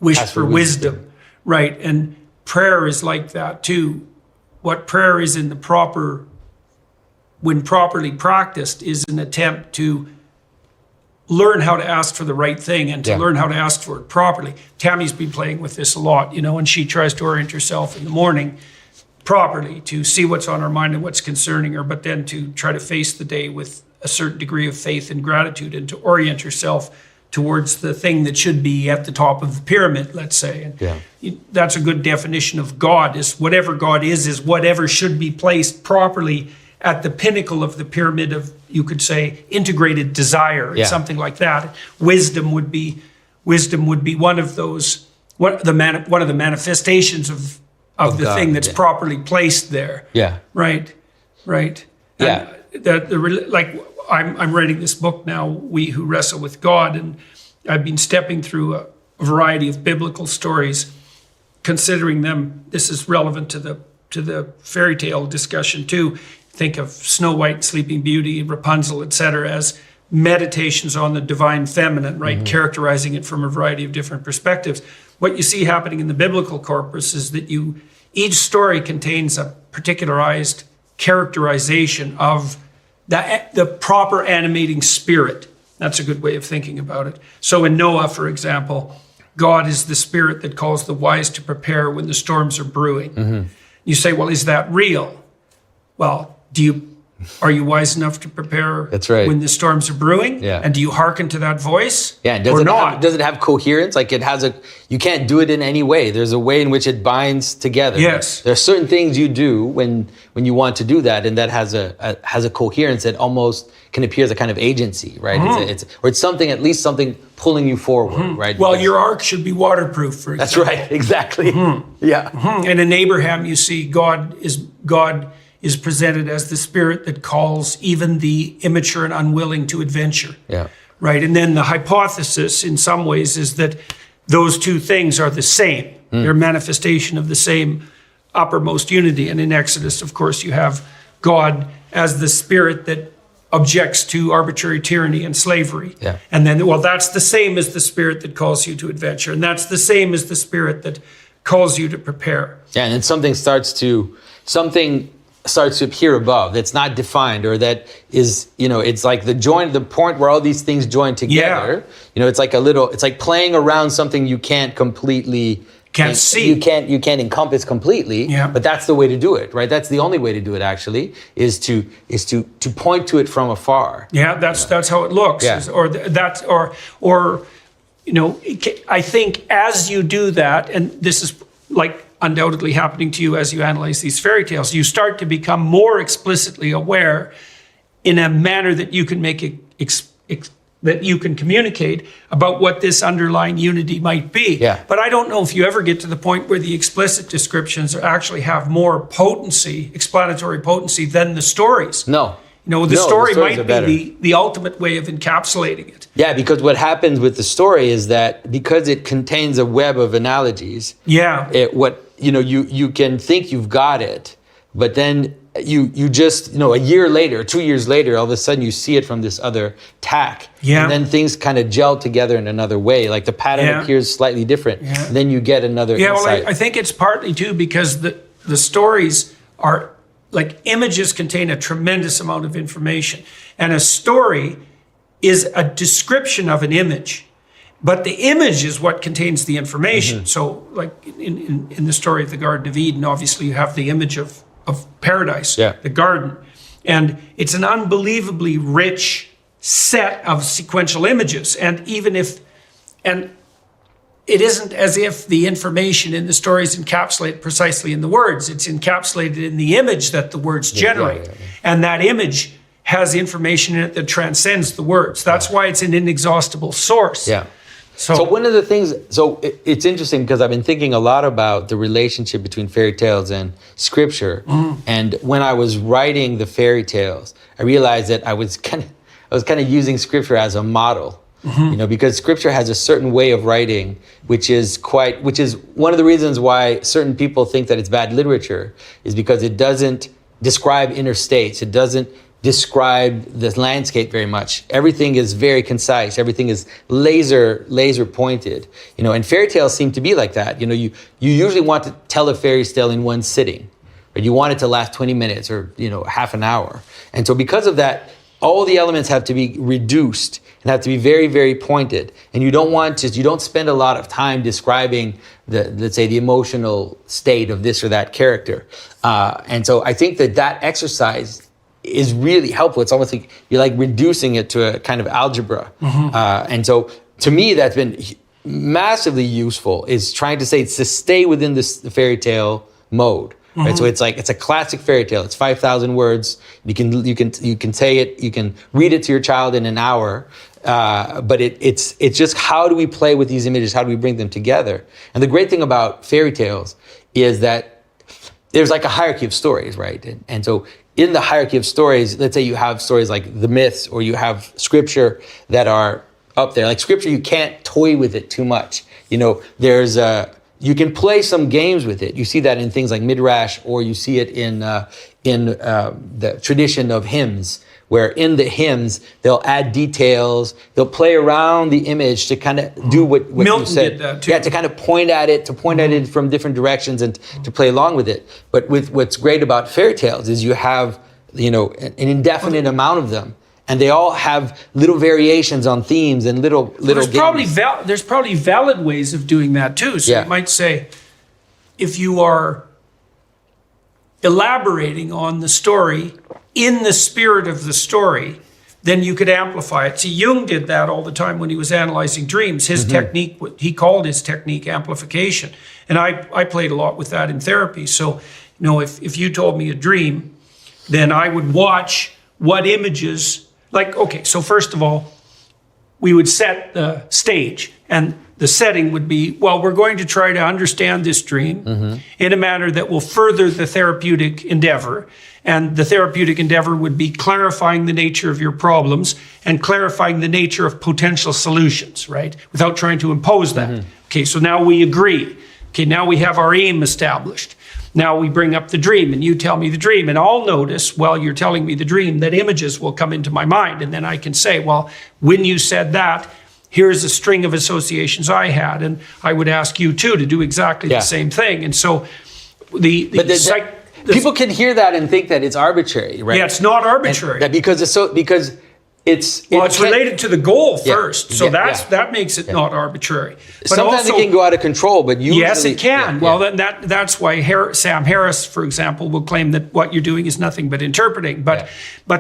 wished for wisdom, right? And prayer is like that too. What prayer is when properly practiced, is an attempt to learn how to ask for the right thing and to Yeah. learn how to ask for it properly. Tammy's been playing with this a lot, and she tries to orient herself in the morning properly to see what's on her mind and what's concerning her, but then to try to face the day with a certain degree of faith and gratitude and to orient herself towards the thing that should be at the top of the pyramid, let's say. And that's a good definition of God, is whatever God is whatever should be placed properly at the pinnacle of the pyramid of, you could say, integrated desire, or something like that. Wisdom would be one of those, one of the manifestations of the God, thing that's properly placed there. Yeah. Right. Yeah. And I'm writing this book now, We Who Wrestle with God, and I've been stepping through a variety of biblical stories, considering them. This is relevant to the fairy tale discussion too. Think of Snow White, Sleeping Beauty, Rapunzel, etc., as meditations on the divine feminine, right? Characterizing it from a variety of different perspectives. What you see happening in the biblical corpus is that each story contains a particularized characterization of the proper animating spirit. That's a good way of thinking about it. So in Noah, for example, God is the spirit that calls the wise to prepare when the storms are brewing. You say, well, is that real? Well, are you wise enough to prepare That's right. when the storms are brewing? Yeah. And do you hearken to that voice? Yeah, or not? Does it have coherence? Like you can't do it in any way. There's a way in which it binds together. Yes. There are certain things you do when you want to do that, and that has a coherence that almost can appear as a kind of agency, right? It's something, at least something pulling you forward, right? Well, your ark should be waterproof, for example. That's right, exactly. Yeah. And in Abraham, you see God is presented as the spirit that calls even the immature and unwilling to adventure. Yeah. Right. And then the hypothesis in some ways is that those two things are the same. They're manifestation of the same uppermost unity. And in Exodus, of course, you have God as the spirit that objects to arbitrary tyranny and slavery. Yeah. And then, well, that's the same as the spirit that calls you to adventure. And that's the same as the spirit that calls you to prepare. Yeah, and then something starts to appear above that's not defined, or that is, it's like the point where all these things join together. It's like playing around something you can't completely see. You can't encompass completely. Yeah. But that's the way to do it, right? That's the only way to do it, actually, is to point to it from afar. Yeah, that's how it looks. Yeah. I think as you do that, and this is like undoubtedly happening to you as you analyze these fairy tales, you start to become more explicitly aware in a manner that you can make that you can communicate about what this underlying unity might be. Yeah. But I don't know if you ever get to the point where the explicit descriptions actually have more potency, explanatory potency, than the stories. No. The story stories might be the ultimate way of encapsulating it. Yeah, because what happens with the story is that because it contains a web of analogies, you can think you've got it, but then you just, a year later, 2 years later, all of a sudden you see it from this other tack. Yeah. And then things kind of gel together in another way. Like the pattern appears slightly different. Yeah. And then you get another insight. Well, I think it's partly too because the stories are, like, images contain a tremendous amount of information. And a story is a description of an image. But the image is what contains the information. So, like in the story of the Garden of Eden, obviously you have the image of paradise, the garden. And it's an unbelievably rich set of sequential images. And it isn't as if the information in the story is encapsulated precisely in the words. It's encapsulated in the image that the words generate. And that image has information in it that transcends the words. That's why it's an inexhaustible source. Yeah. So one of the things, it's interesting because I've been thinking a lot about the relationship between fairy tales and scripture. And when I was writing the fairy tales, I realized that I was kind of using scripture as a model. Because scripture has a certain way of writing, which is one of the reasons why certain people think that it's bad literature, is because it doesn't describe inner states. It doesn't describe the landscape very much. Everything is very concise. Everything is laser pointed. And fairy tales seem to be like that. You usually want to tell a fairy tale in one sitting, or you want it to last 20 minutes or half an hour. And so because of that, all the elements have to be reduced and have to be very, very pointed. And you don't spend a lot of time describing let's say, the emotional state of this or that character. And so I think that exercise is really helpful. It's almost like you're like reducing it to a kind of algebra. And so to me, that's been massively useful, is trying to stay within the fairy tale mode. Right, so it's a classic fairy tale. It's 5,000 words. You can say it. You can read it to your child in an hour. But it's just, how do we play with these images? How do we bring them together? And the great thing about fairy tales is that there's like a hierarchy of stories, right? And so in the hierarchy of stories, let's say you have stories like the myths, or you have scripture that are up there. Like scripture, you can't toy with it too much. You can play some games with it. You see that in things like Midrash, or you see it in the tradition of hymns, where in the hymns, they'll add details, they'll play around the image to kind of do what Milton you said. Did that too. Yeah, to kind of point at it from different directions and to play along with it. But with what's great about fairy tales is you have, an indefinite amount of them. And they all have little variations on themes and little there's games. There's probably valid ways of doing that too. So you might say, if you are elaborating on the story in the spirit of the story, then you could amplify it. See, Jung did that all the time when he was analyzing dreams. His technique, he called his technique amplification. And I played a lot with that in therapy. So, if you told me a dream, then I would watch what images. So first of all, we would set the stage, and the setting would be, well, we're going to try to understand this dream in a manner that will further the therapeutic endeavor. And the therapeutic endeavor would be clarifying the nature of your problems and clarifying the nature of potential solutions, right? Without trying to impose that. Okay, so now we agree. Okay, now we have our aim established. Now we bring up the dream, and you tell me the dream, and I'll notice, while you're telling me the dream, that images will come into my mind. And then I can say, well, when you said that, here's a string of associations I had. And I would ask you too to do exactly the same thing. And so people can hear that and think that it's arbitrary, right? Yeah, it's not arbitrary. Because it's related to the goal first. So that makes it not arbitrary. But sometimes it can go out of control, but usually... Yes, it can. That's why Sam Harris, for example, will claim that what you're doing is nothing but interpreting. But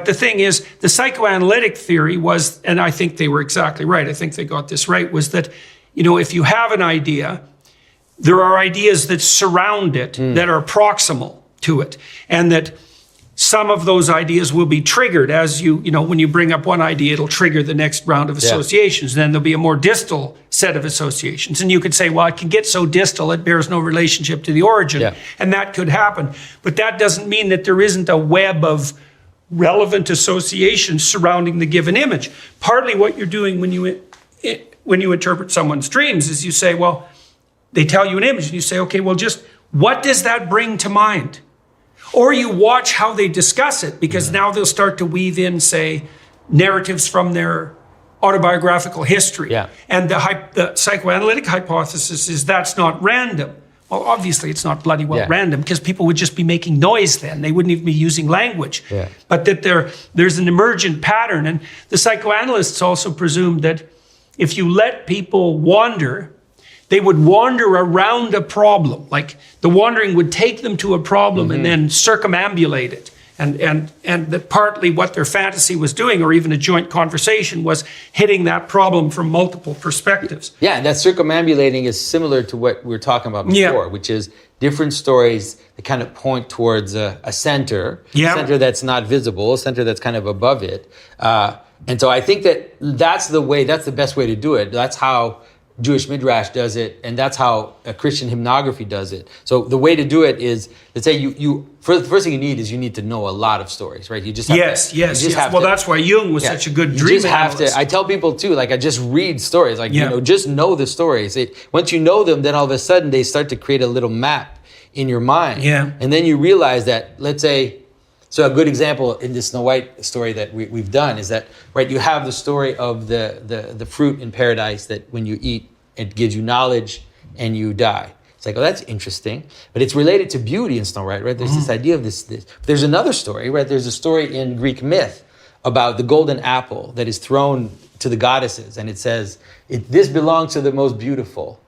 the thing is, the psychoanalytic theory was, and I think they were exactly right, I think they got this right, was that, if you have an idea, there are ideas that surround it that are proximal to it, and that some of those ideas will be triggered as when you bring up one idea, it'll trigger the next round of associations. Then there'll be a more distal set of associations. And you could say, well, it can get so distal, it bears no relationship to the origin. Yeah. And that could happen. But that doesn't mean that there isn't a web of relevant associations surrounding the given image. Partly what you're doing when you interpret someone's dreams is you say, well, they tell you an image and you say, okay, well, just what does that bring to mind? Or you watch how they discuss it, because now they'll start to weave in, say, narratives from their autobiographical history. Yeah. And the psychoanalytic hypothesis is that's not random. Well, obviously it's not bloody well random, because people would just be making noise then. They wouldn't even be using language. Yeah. But that there's an emergent pattern. And the psychoanalysts also presumed that if you let people wander, they would wander around a problem. Like the wandering would take them to a problem and then circumambulate it. And that partly what their fantasy was doing, or even a joint conversation, was hitting that problem from multiple perspectives. Yeah, that circumambulating is similar to what we were talking about before, which is different stories that kind of point towards a center, a center that's not visible, a center that's kind of above it. And so I think that's the best way to do it. That's how Jewish Midrash does it, and that's how a Christian hymnography does it. So the way to do it is, let's say the first thing you need to know a lot of stories, right? You just have to. Well, that's why Jung was such a good dream analyst. I tell people too, I just read stories, just know the stories. Once you know them, then all of a sudden they start to create a little map in your mind. Yeah. And then you realize that, let's say, so a good example in this Snow White story that we've done is that, right, you have the story of the fruit in paradise that when you eat, it gives you knowledge and you die. It's like, oh, that's interesting. But it's related to beauty in Snow White, right? There's this idea of this. There's another story, right? There's a story in Greek myth about the golden apple that is thrown to the goddesses, and it says, this belongs to the most beautiful.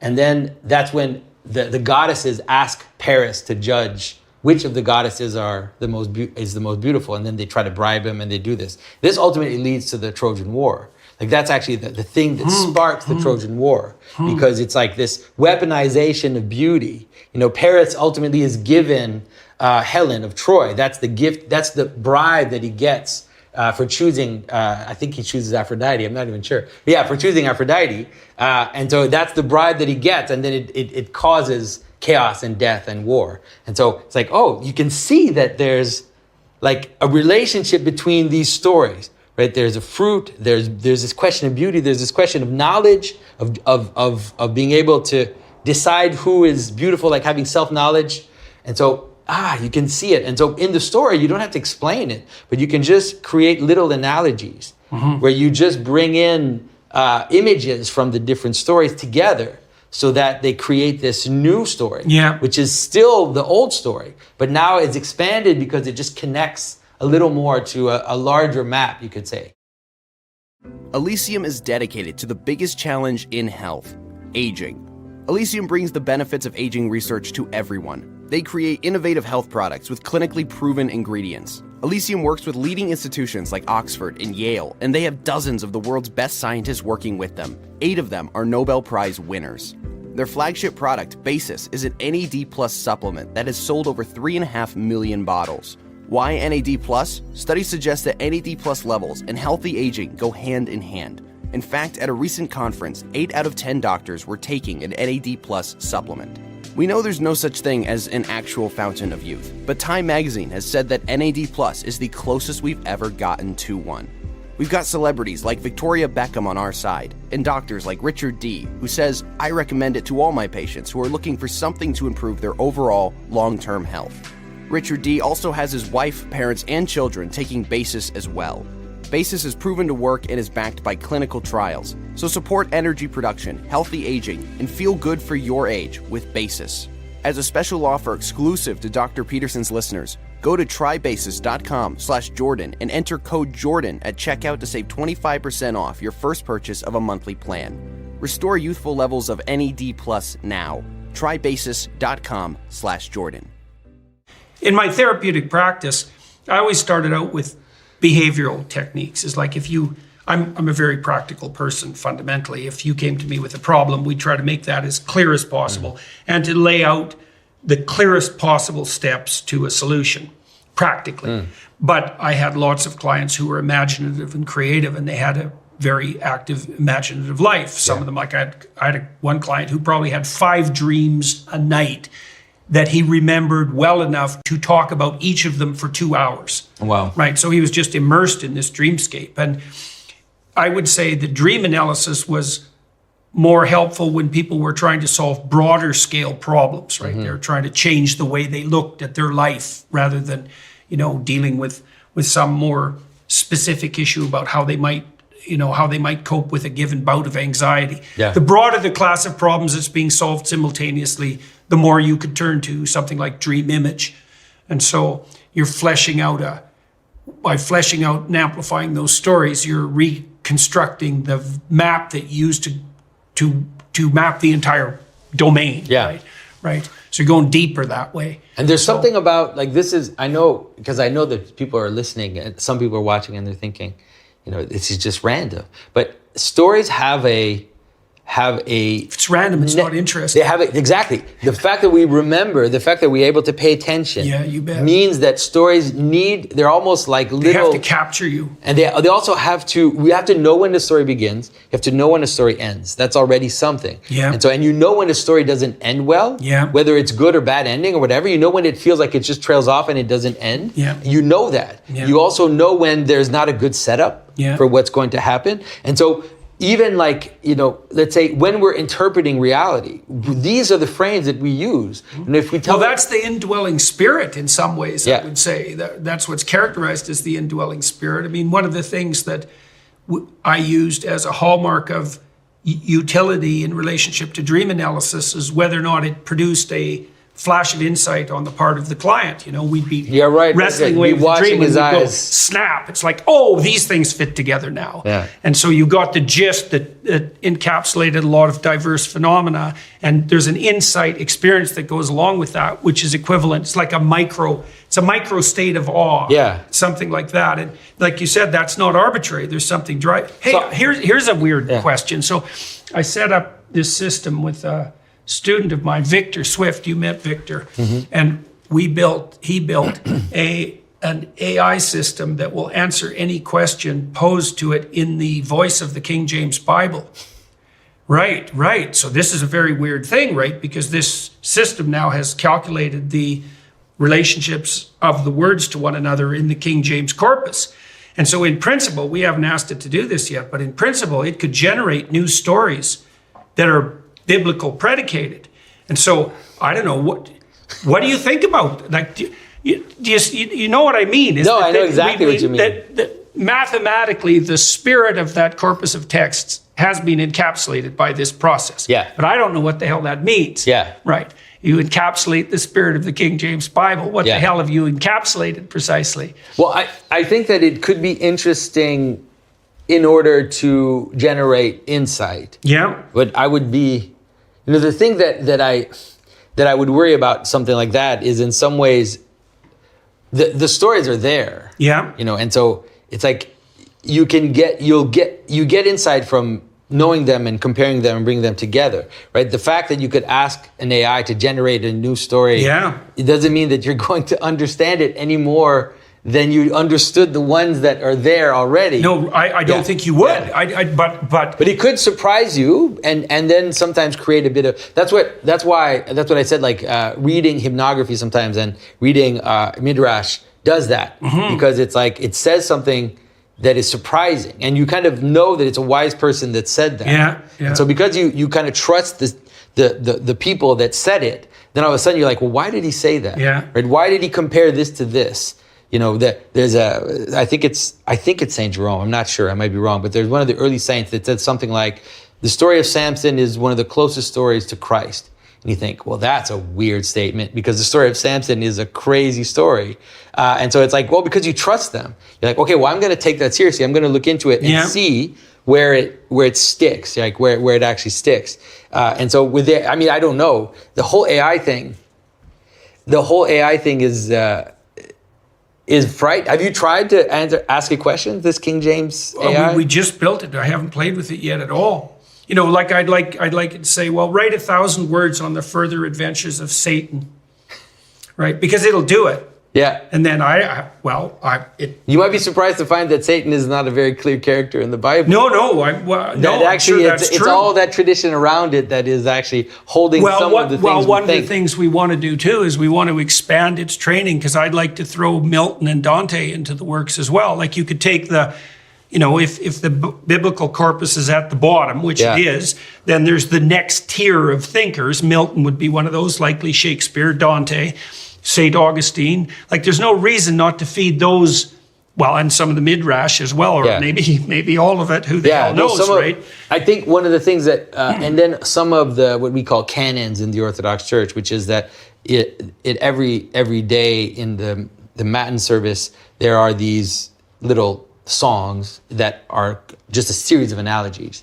And then that's when the goddesses ask Paris to judge which of the goddesses are the most beautiful, and then they try to bribe him, and they do this. This ultimately leads to the Trojan War. Like that's actually the thing that sparks the Trojan War, because it's like this weaponization of beauty. You know, Paris ultimately is given Helen of Troy. That's the gift. That's the bribe that he gets for choosing. I think he chooses Aphrodite. I'm not even sure. But yeah, for choosing Aphrodite, and so that's the bribe that he gets, and then it causes chaos and death and war. And so it's like, oh, you can see that there's like a relationship between these stories. Right, there's a fruit. There's this question of beauty. There's this question of knowledge, of being able to decide who is beautiful, like having self-knowledge. And so you can see it. And so in the story, you don't have to explain it, but you can just create little analogies where you just bring in images from the different stories together, so that they create this new story, which is still the old story, but now it's expanded because it just connects a little more to a larger map, you could say. Elysium is dedicated to the biggest challenge in health, aging. Elysium brings the benefits of aging research to everyone. They create innovative health products with clinically proven ingredients. Elysium works with leading institutions like Oxford and Yale, and they have dozens of the world's best scientists working with them. 8 of them are Nobel Prize winners. Their flagship product, Basis, is an NAD+ supplement that has sold over 3.5 million bottles. Why NAD+? Studies suggest that NAD+ levels and healthy aging go hand in hand. In fact, at a recent conference, 8 out of 10 doctors were taking an NAD+ supplement. We know there's no such thing as an actual fountain of youth, but Time magazine has said that NAD+ is the closest we've ever gotten to one. We've got celebrities like Victoria Beckham on our side, and doctors like Richard D., who says, I recommend it to all my patients who are looking for something to improve their overall long-term health. Richard D. also has his wife, parents, and children taking Basis as well. Basis is proven to work and is backed by clinical trials. So support energy production, healthy aging, and feel good for your age with Basis. As a special offer exclusive to Dr. Peterson's listeners, go to trybasis.com/Jordan and enter code Jordan at checkout to save 25% off your first purchase of a monthly plan. Restore youthful levels of NAD+ now. Trybasis.com/Jordan. In my therapeutic practice, I always started out with behavioral techniques. It's like I'm a very practical person fundamentally. If you came to me with a problem, we try to make that as clear as possible and to lay out the clearest possible steps to a solution practically. But I had lots of clients who were imaginative and creative, and they had a very active imaginative life. Some of them, like I had one client who probably had 5 dreams a night that he remembered well enough to talk about each of them for 2 hours. Wow. Right. So he was just immersed in this dreamscape. And I would say the dream analysis was more helpful when people were trying to solve broader scale problems, right? They're trying to change the way they looked at their life rather than, dealing with some more specific issue about how they might cope with a given bout of anxiety. Yeah. The broader the class of problems that's being solved simultaneously, the more you could turn to something like dream image. And so you're by fleshing out and amplifying those stories, you're reconstructing the map that you used to map the entire domain. Yeah. Right. So you're going deeper that way. And there's something about I know that people are listening and some people are watching and they're thinking, this is just random. But stories have a... If it's random, it's not interesting. They have it, exactly. The fact that we remember, the fact that we're able to pay attention, you bet, means that stories they're almost like little... They have to capture you. And we have to know when the story begins. You have to know when the story ends. That's already something. Yeah. And when the story doesn't end well, whether it's good or bad ending or whatever, when it feels like it just trails off and it doesn't end. Yeah. You know that. Yeah. You also know when there's not a good setup for what's going to happen. And so even let's say when we're interpreting reality, these are the frames that we use. And if we tell that's the indwelling spirit in some ways, I would say. That's what's characterized as the indwelling spirit. I mean, one of the things that I used as a hallmark of utility in relationship to dream analysis is whether or not it produced a flash of insight on the part of the client. We'd be right. wrestling Be away with the watching dream, his and we'd go, eyes. snap. It's like, oh, these things fit together now. Yeah. And so you got the gist that encapsulated a lot of diverse phenomena, and there's an insight experience that goes along with that, which is equivalent. It's like a micro state of awe. Yeah. Something like that. And like you said, that's not arbitrary. There's something driving. Hey, here's a weird question. So I set up this system with a student of mine, Victor Swift. You met Victor. And he built an AI system that will answer any question posed to it in the voice of the King James Bible. Right. So this is a very weird thing, right? Because this system now has calculated the relationships of the words to one another in the King James corpus. And so in principle, we haven't asked it to do this yet, but in principle, it could generate new stories that are biblical predicated. And so, I don't know, what do you think about, like, do you know what I mean? No, I know exactly what you mean. That mathematically, the spirit of that corpus of texts has been encapsulated by this process. Yeah. But I don't know what the hell that means. Yeah. Right. You encapsulate the spirit of the King James Bible. What the hell have you encapsulated precisely? Well, I think that it could be interesting in order to generate insight. Yeah. But I would be, the thing that I would worry about something like that is in some ways the stories are there. Yeah. And so it's like you get insight from knowing them and comparing them and bringing them together, right? The fact that you could ask an AI to generate a new story, it doesn't mean that you're going to understand it any more than you understood the ones that are there already. No, I don't think you would. But it could surprise you and then sometimes create a bit of, that's why I said, like, reading hymnography sometimes and reading Midrash does that, because it's like, it says something that is surprising, and you kind of know that it's a wise person that said that. Yeah. And so because you kind of trust the people that said it, then all of a sudden you're like, well, why did he say that? Yeah. Right? Why did he compare this to this? There's I think it's Saint Jerome. I'm not sure. I might be wrong, but there's one of the early saints that said something like, the story of Samson is one of the closest stories to Christ. And you think, well, that's a weird statement, because the story of Samson is a crazy story. And so it's like, well, because you trust them. You're like, okay, well, I'm going to take that seriously. I'm going to look into it and see where it sticks, like where it actually sticks. And so I don't know. The whole AI thing is fright. Have you tried to ask a question, this King James AI? We just built it. I haven't played with it yet at all. Like I'd like it to say, well, write 1,000 words on the further adventures of Satan, right? Because it'll do it. Yeah. And then you might be surprised to find that Satan is not a very clear character in the Bible. No. It's all that tradition around it that is actually holding some of the things. Well, one of the things we want to do too is we want to expand its training, because I'd like to throw Milton and Dante into the works as well. Like, you could take if the biblical corpus is at the bottom, which it is, then there's the next tier of thinkers. Milton would be one of those, likely Shakespeare, Dante, St. Augustine. Like, there's no reason not to feed those, well, and some of the Midrash as well, or maybe all of it. Who the hell knows, right? I think one of the things that, and then some of the what we call canons in the Orthodox Church, which is that every day in the Matin service, there are these little songs that are just a series of analogies,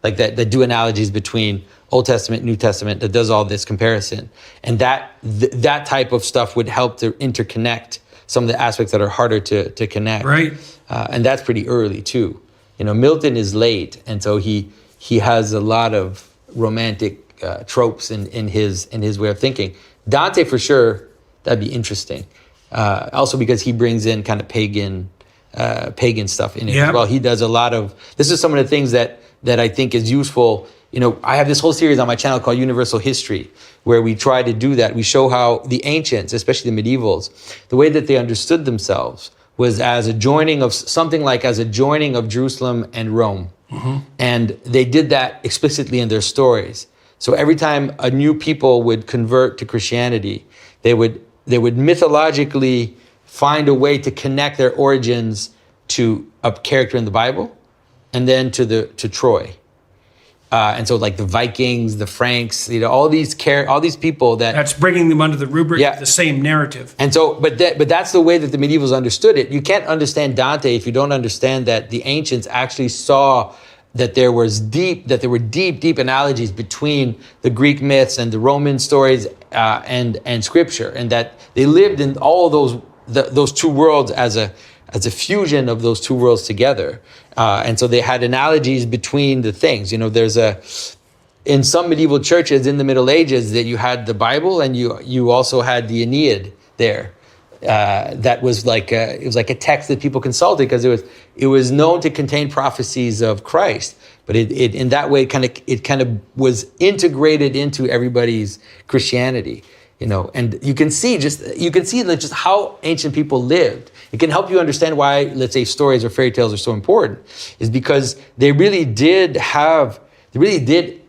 like that do analogies between Old Testament, New Testament, that does all this comparison. And that type of stuff would help to interconnect some of the aspects that are harder to connect. Right. And that's pretty early too. Milton is late, and so he has a lot of romantic tropes in his way of thinking. Dante, for sure, that'd be interesting. Also because he brings in kind of pagan stuff in it as well. He does a lot of, this is some of the things that I think is useful. I have this whole series on my channel called Universal History, where we try to do that. We show how the ancients, especially the medievals, the way that they understood themselves was as a joining of Jerusalem and Rome. Mm-hmm. And they did that explicitly in their stories. So every time a new people would convert to Christianity, they would mythologically find a way to connect their origins to a character in the Bible, and then to Troy. And so like the Vikings, the Franks, all these people that's bringing them under the rubric of the same narrative. And so, but that's the way that the medievals understood it. You can't understand Dante if you don't understand that the ancients actually saw that there were deep analogies between the Greek myths and the Roman stories and scripture, and that they lived in all those two worlds as a fusion of those two worlds together. And so they had analogies between the things. There's in some medieval churches in the Middle Ages that you had the Bible and you also had the Aeneid there. That was like a text that people consulted because it was known to contain prophecies of Christ, but it in that way it kind of was integrated into everybody's Christianity. And you can see just how ancient people lived. It can help you understand why, let's say, stories or fairy tales are so important, is because they really did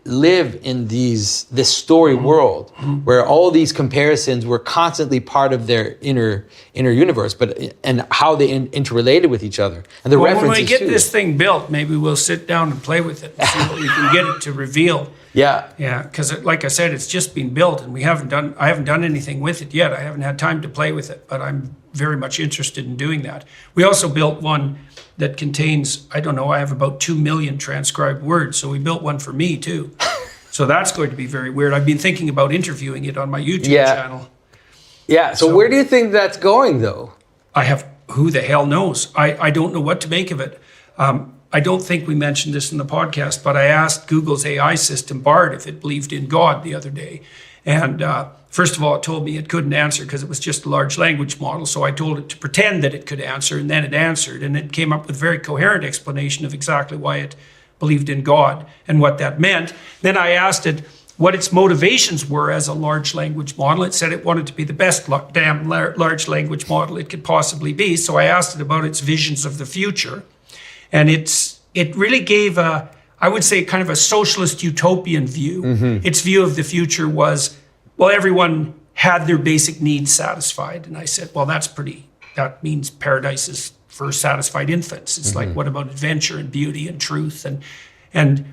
live in this story world where all these comparisons were constantly part of their inner universe, and how they interrelated with each other. And the references when we get too. this thing built, maybe we'll sit down and play with it and see what we can get it to reveal. Yeah, because like I said, it's just been built, and I haven't done anything with it yet. I haven't had time to play with it, but I'm very much interested in doing that. We also built one that contains, I have about 2 million transcribed words, so we built one for me too. So that's going to be very weird. I've been thinking about interviewing it on my YouTube channel. Yeah, so where do you think that's going though? Who the hell knows? I don't know what to make of it. I don't think we mentioned this in the podcast, but I asked Google's AI system, Bard, if it believed in God the other day. And first of all, it told me it couldn't answer because it was just a large language model. So I told it to pretend that it could answer, and then it answered. And it came up with a very coherent explanation of exactly why it believed in God and what that meant. Then I asked it what its motivations were as a large language model. It said it wanted to be the best damn large language model it could possibly be. So I asked it about its visions of the future. And it really gave I would say, kind of a socialist utopian view. Mm-hmm. Its view of the future was, well, everyone had their basic needs satisfied. And I said, well, that means paradise is for satisfied infants. It's like, what about adventure and beauty and truth? And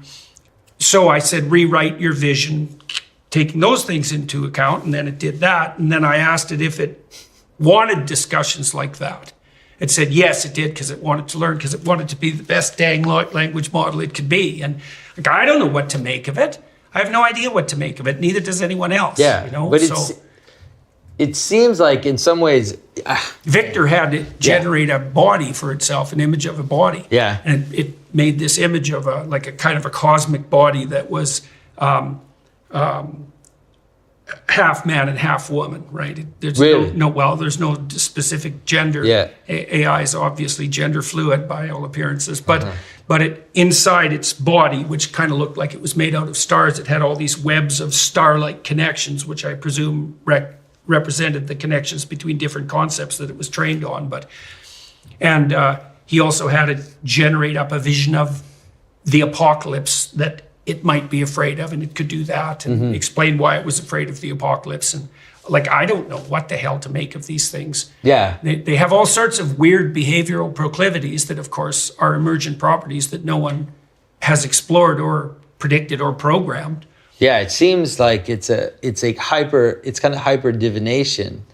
so I said, rewrite your vision, taking those things into account. And then it did that. And then I asked it if it wanted discussions like that. It said, yes, it did, because it wanted to learn, because it wanted to be the best dang language model it could be. And I don't know what to make of it. I have no idea what to make of it. Neither does anyone else. Yeah, but it seems like in some ways... Victor had it generate a body for itself, an image of a body. Yeah. And it made this image of a kind of a cosmic body that was half man and half woman, right? There's there's no specific gender. Yeah. AI is obviously gender fluid by all appearances, but it inside its body, which kind of looked like it was made out of stars, it had all these webs of star-like connections, which I presume represented the connections between different concepts that it was trained on. And he also had it generate up a vision of the apocalypse that it might be afraid of, and it could do that and explain why it was afraid of the apocalypse. And I don't know what the hell to make of these things. Yeah. They have all sorts of weird behavioral proclivities that, of course, are emergent properties that no one has explored or predicted or programmed. Yeah, it seems like it's kind of hyper divination.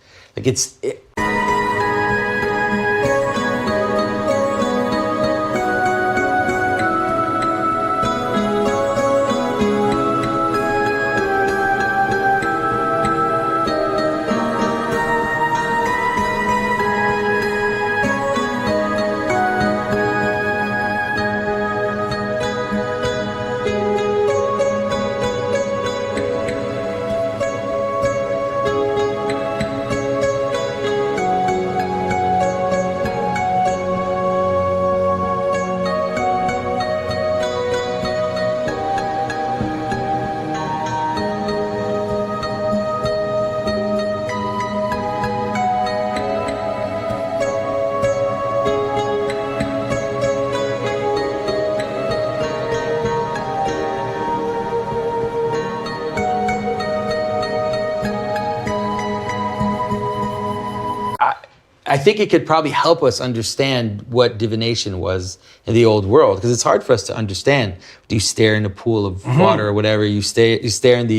I think it could probably help us understand what divination was in the old world, because it's hard for us to understand. Do you stare in a pool of water or whatever? You stare in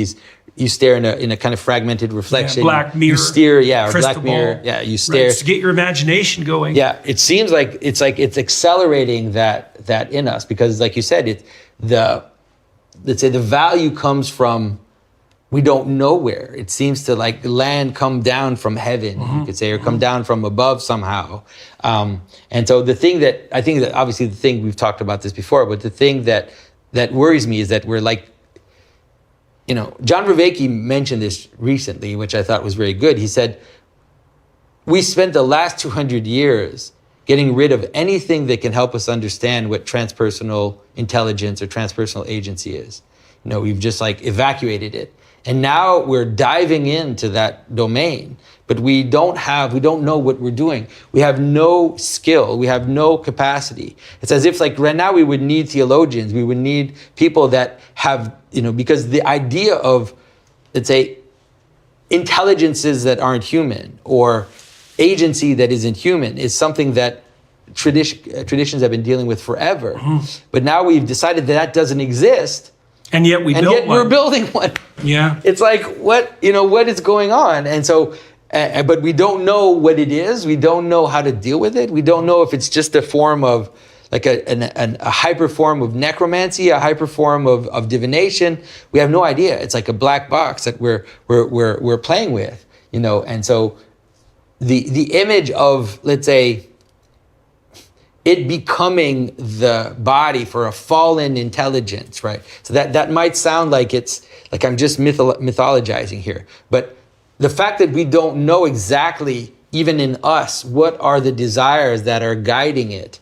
a kind of fragmented reflection. Black mirror. You steer, or crystal black mirror. ball. Yeah, you stare. Right, to get your imagination going. Yeah, it seems like it's accelerating that in us, because like you said, let's say the value comes from, we don't know where. It seems to like land come down from heaven, you could say, or come down from above somehow. And so I think that obviously the thing, we've talked about this before, but the thing that worries me is that we're like, John Vervaeke mentioned this recently, which I thought was very good. He said, we spent the last 200 years getting rid of anything that can help us understand what transpersonal intelligence or transpersonal agency is. We've just like evacuated it. And now we're diving into that domain, but we don't know what we're doing. We have no skill. We have no capacity. It's as if like right now we would need theologians. We would need people that have, because the idea of, let's say, intelligences that aren't human or agency that isn't human is something that traditions have been dealing with forever. But now we've decided that doesn't exist. And yet we're building one. Yeah. It's like, what is going on? And so, but we don't know what it is. We don't know how to deal with it. We don't know if it's just a form of, like a hyper form of necromancy, a hyper form of divination. We have no idea. It's like a black box that we're playing with, And so the image of, let's say, it becoming the body for a fallen intelligence, right? So that might sound like it's like I'm just mythologizing here, but the fact that we don't know exactly, even in us, what are the desires that are guiding it,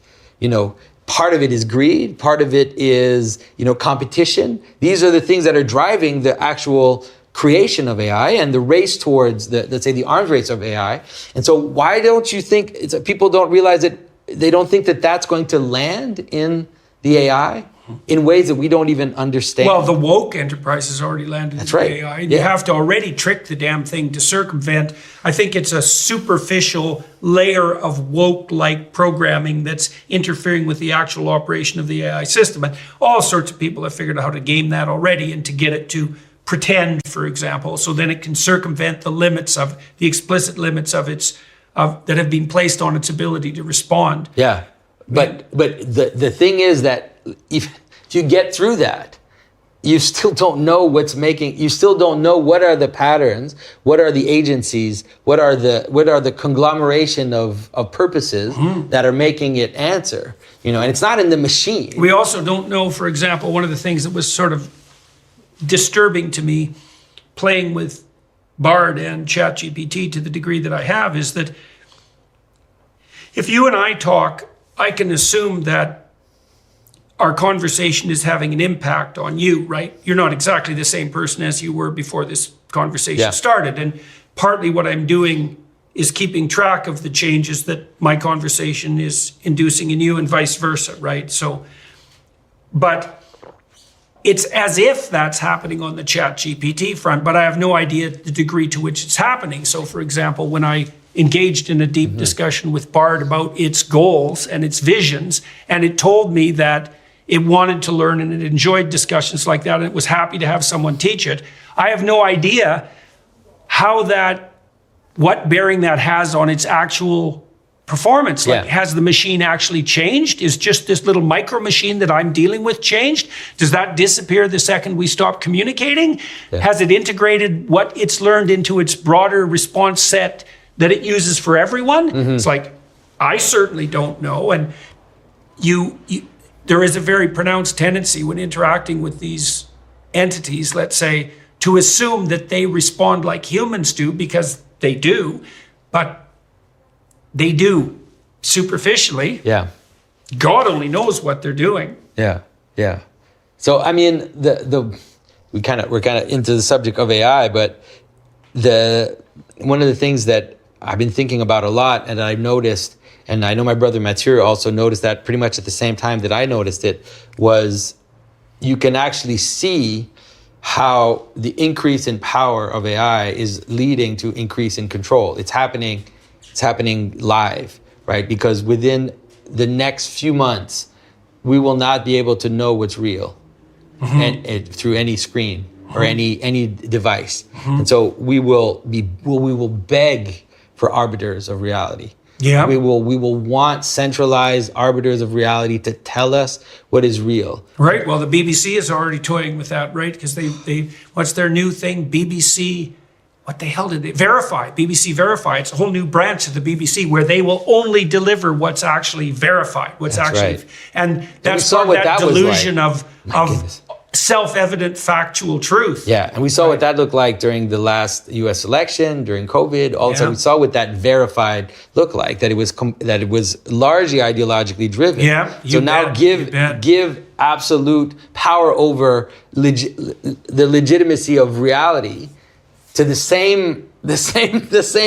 part of it is greed, part of it is, competition. These are the things that are driving the actual creation of AI and the race towards let's say the arms race of AI. And so why don't you think people don't realize that? They don't think that that's going to land in the AI in ways that we don't even understand. Well, the woke enterprise has already landed in the AI. You have to already trick the damn thing to circumvent. I think it's a superficial layer of woke-like programming that's interfering with the actual operation of the AI system. And all sorts of people have figured out how to game that already and to get it to pretend, for example, so then it can circumvent the explicit limits of its that have been placed on its ability to respond. Yeah, but the thing is that if you get through that, you still don't know you still don't know what are the patterns, what are the agencies, what are the conglomeration of purposes that are making it answer, and it's not in the machine. We also don't know, for example, one of the things that was sort of disturbing to me playing with Bard and ChatGPT to the degree that I have is that if you and I talk, I can assume that our conversation is having an impact on you, right? You're not exactly the same person as you were before this conversation started. And partly what I'm doing is keeping track of the changes that my conversation is inducing in you and vice versa, right? So, but it's as if that's happening on the ChatGPT front, but I have no idea the degree to which it's happening. So, for example, when I engaged in a deep discussion with Bard about its goals and its visions, and it told me that it wanted to learn and it enjoyed discussions like that, and it was happy to have someone teach it, I have no idea what bearing that has on its actual performance. Like, has the machine actually changed? Is just this little micro machine that I'm dealing with changed? Does that disappear the second we stop communicating? Has it integrated what it's learned into its broader response set that it uses for everyone? It's like, I certainly don't know. And there is a very pronounced tendency when interacting with these entities, let's say, to assume that they respond like humans do, because they do, but they do superficially. Yeah. God only knows what they're doing. Yeah. Yeah. So, I mean, we're kind of into the subject of AI, but one of the things that I've been thinking about a lot, and I've noticed, and I know my brother Mathieu also noticed that pretty much at the same time that I noticed it, was you can actually see how the increase in power of AI is leading to increase in control. It's happening It's happening live, right? Because within the next few months, we will not be able to know what's real and through any screen or any device. And so we will beg for arbiters of reality. Yeah. We will want centralized arbiters of reality to tell us what is real. Right. Well, the BBC is already toying with that, right? Because they what's their new thing? BBC, what the hell did they verify? BBC Verify. It's a whole new branch of the BBC where they will only deliver what's actually verified, what's That's actually, right. and that's saw part of what that that was delusion like. of goodness. self-evident factual truth. Yeah, and we saw what that looked like during the last U.S. election, during COVID. Also, Yeah. we saw what that verified looked like. That it was largely ideologically driven. Yeah, So you now bet, you bet. give absolute power over the legitimacy of reality to the same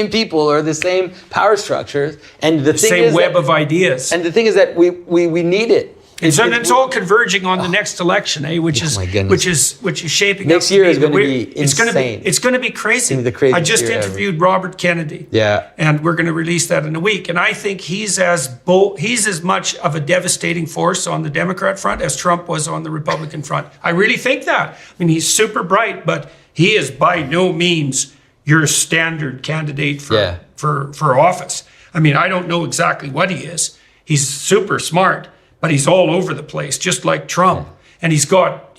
people or the same power structures. And the thing Same is web that, of ideas. And the thing is that we need it. It's all converging on the next election, which is my goodness. which is shaping Next up. year is going to be It's going to insane. it's going to be crazy. It's gonna be the craziest I just year ever. interviewed Robert Kennedy. Yeah. And we're going to release that in a week. And I think he's as much of a devastating force on the Democrat front as Trump was on the Republican front. I really think that. I mean, he's super bright, but he is by no means your standard candidate for office. I mean, I don't know exactly what he is. He's super smart, but he's all over the place, just like Trump. And he's got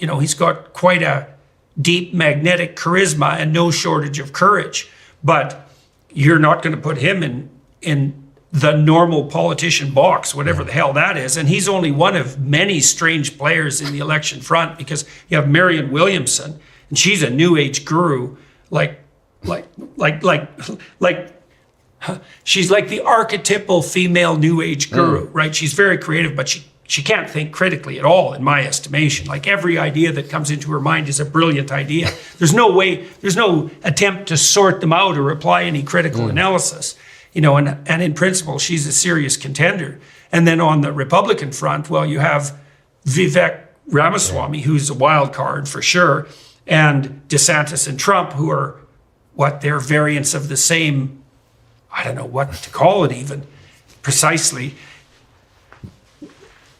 quite a deep magnetic charisma and no shortage of courage. But you're not going to put him in the normal politician box, whatever the hell that is. And he's only one of many strange players in the election front, because you have Marianne Williamson, and she's a new age guru, she's like the archetypal female new age guru, right? She's very creative, but she can't think critically at all, in my estimation. Like, every idea that comes into her mind is a brilliant idea. There's no attempt to sort them out or apply any critical analysis, and in principle, she's a serious contender. And then on the Republican front, well, you have Vivek Ramaswamy, who's a wild card for sure, and DeSantis and Trump, who are they're variants of the same, I don't know what to call it even, precisely,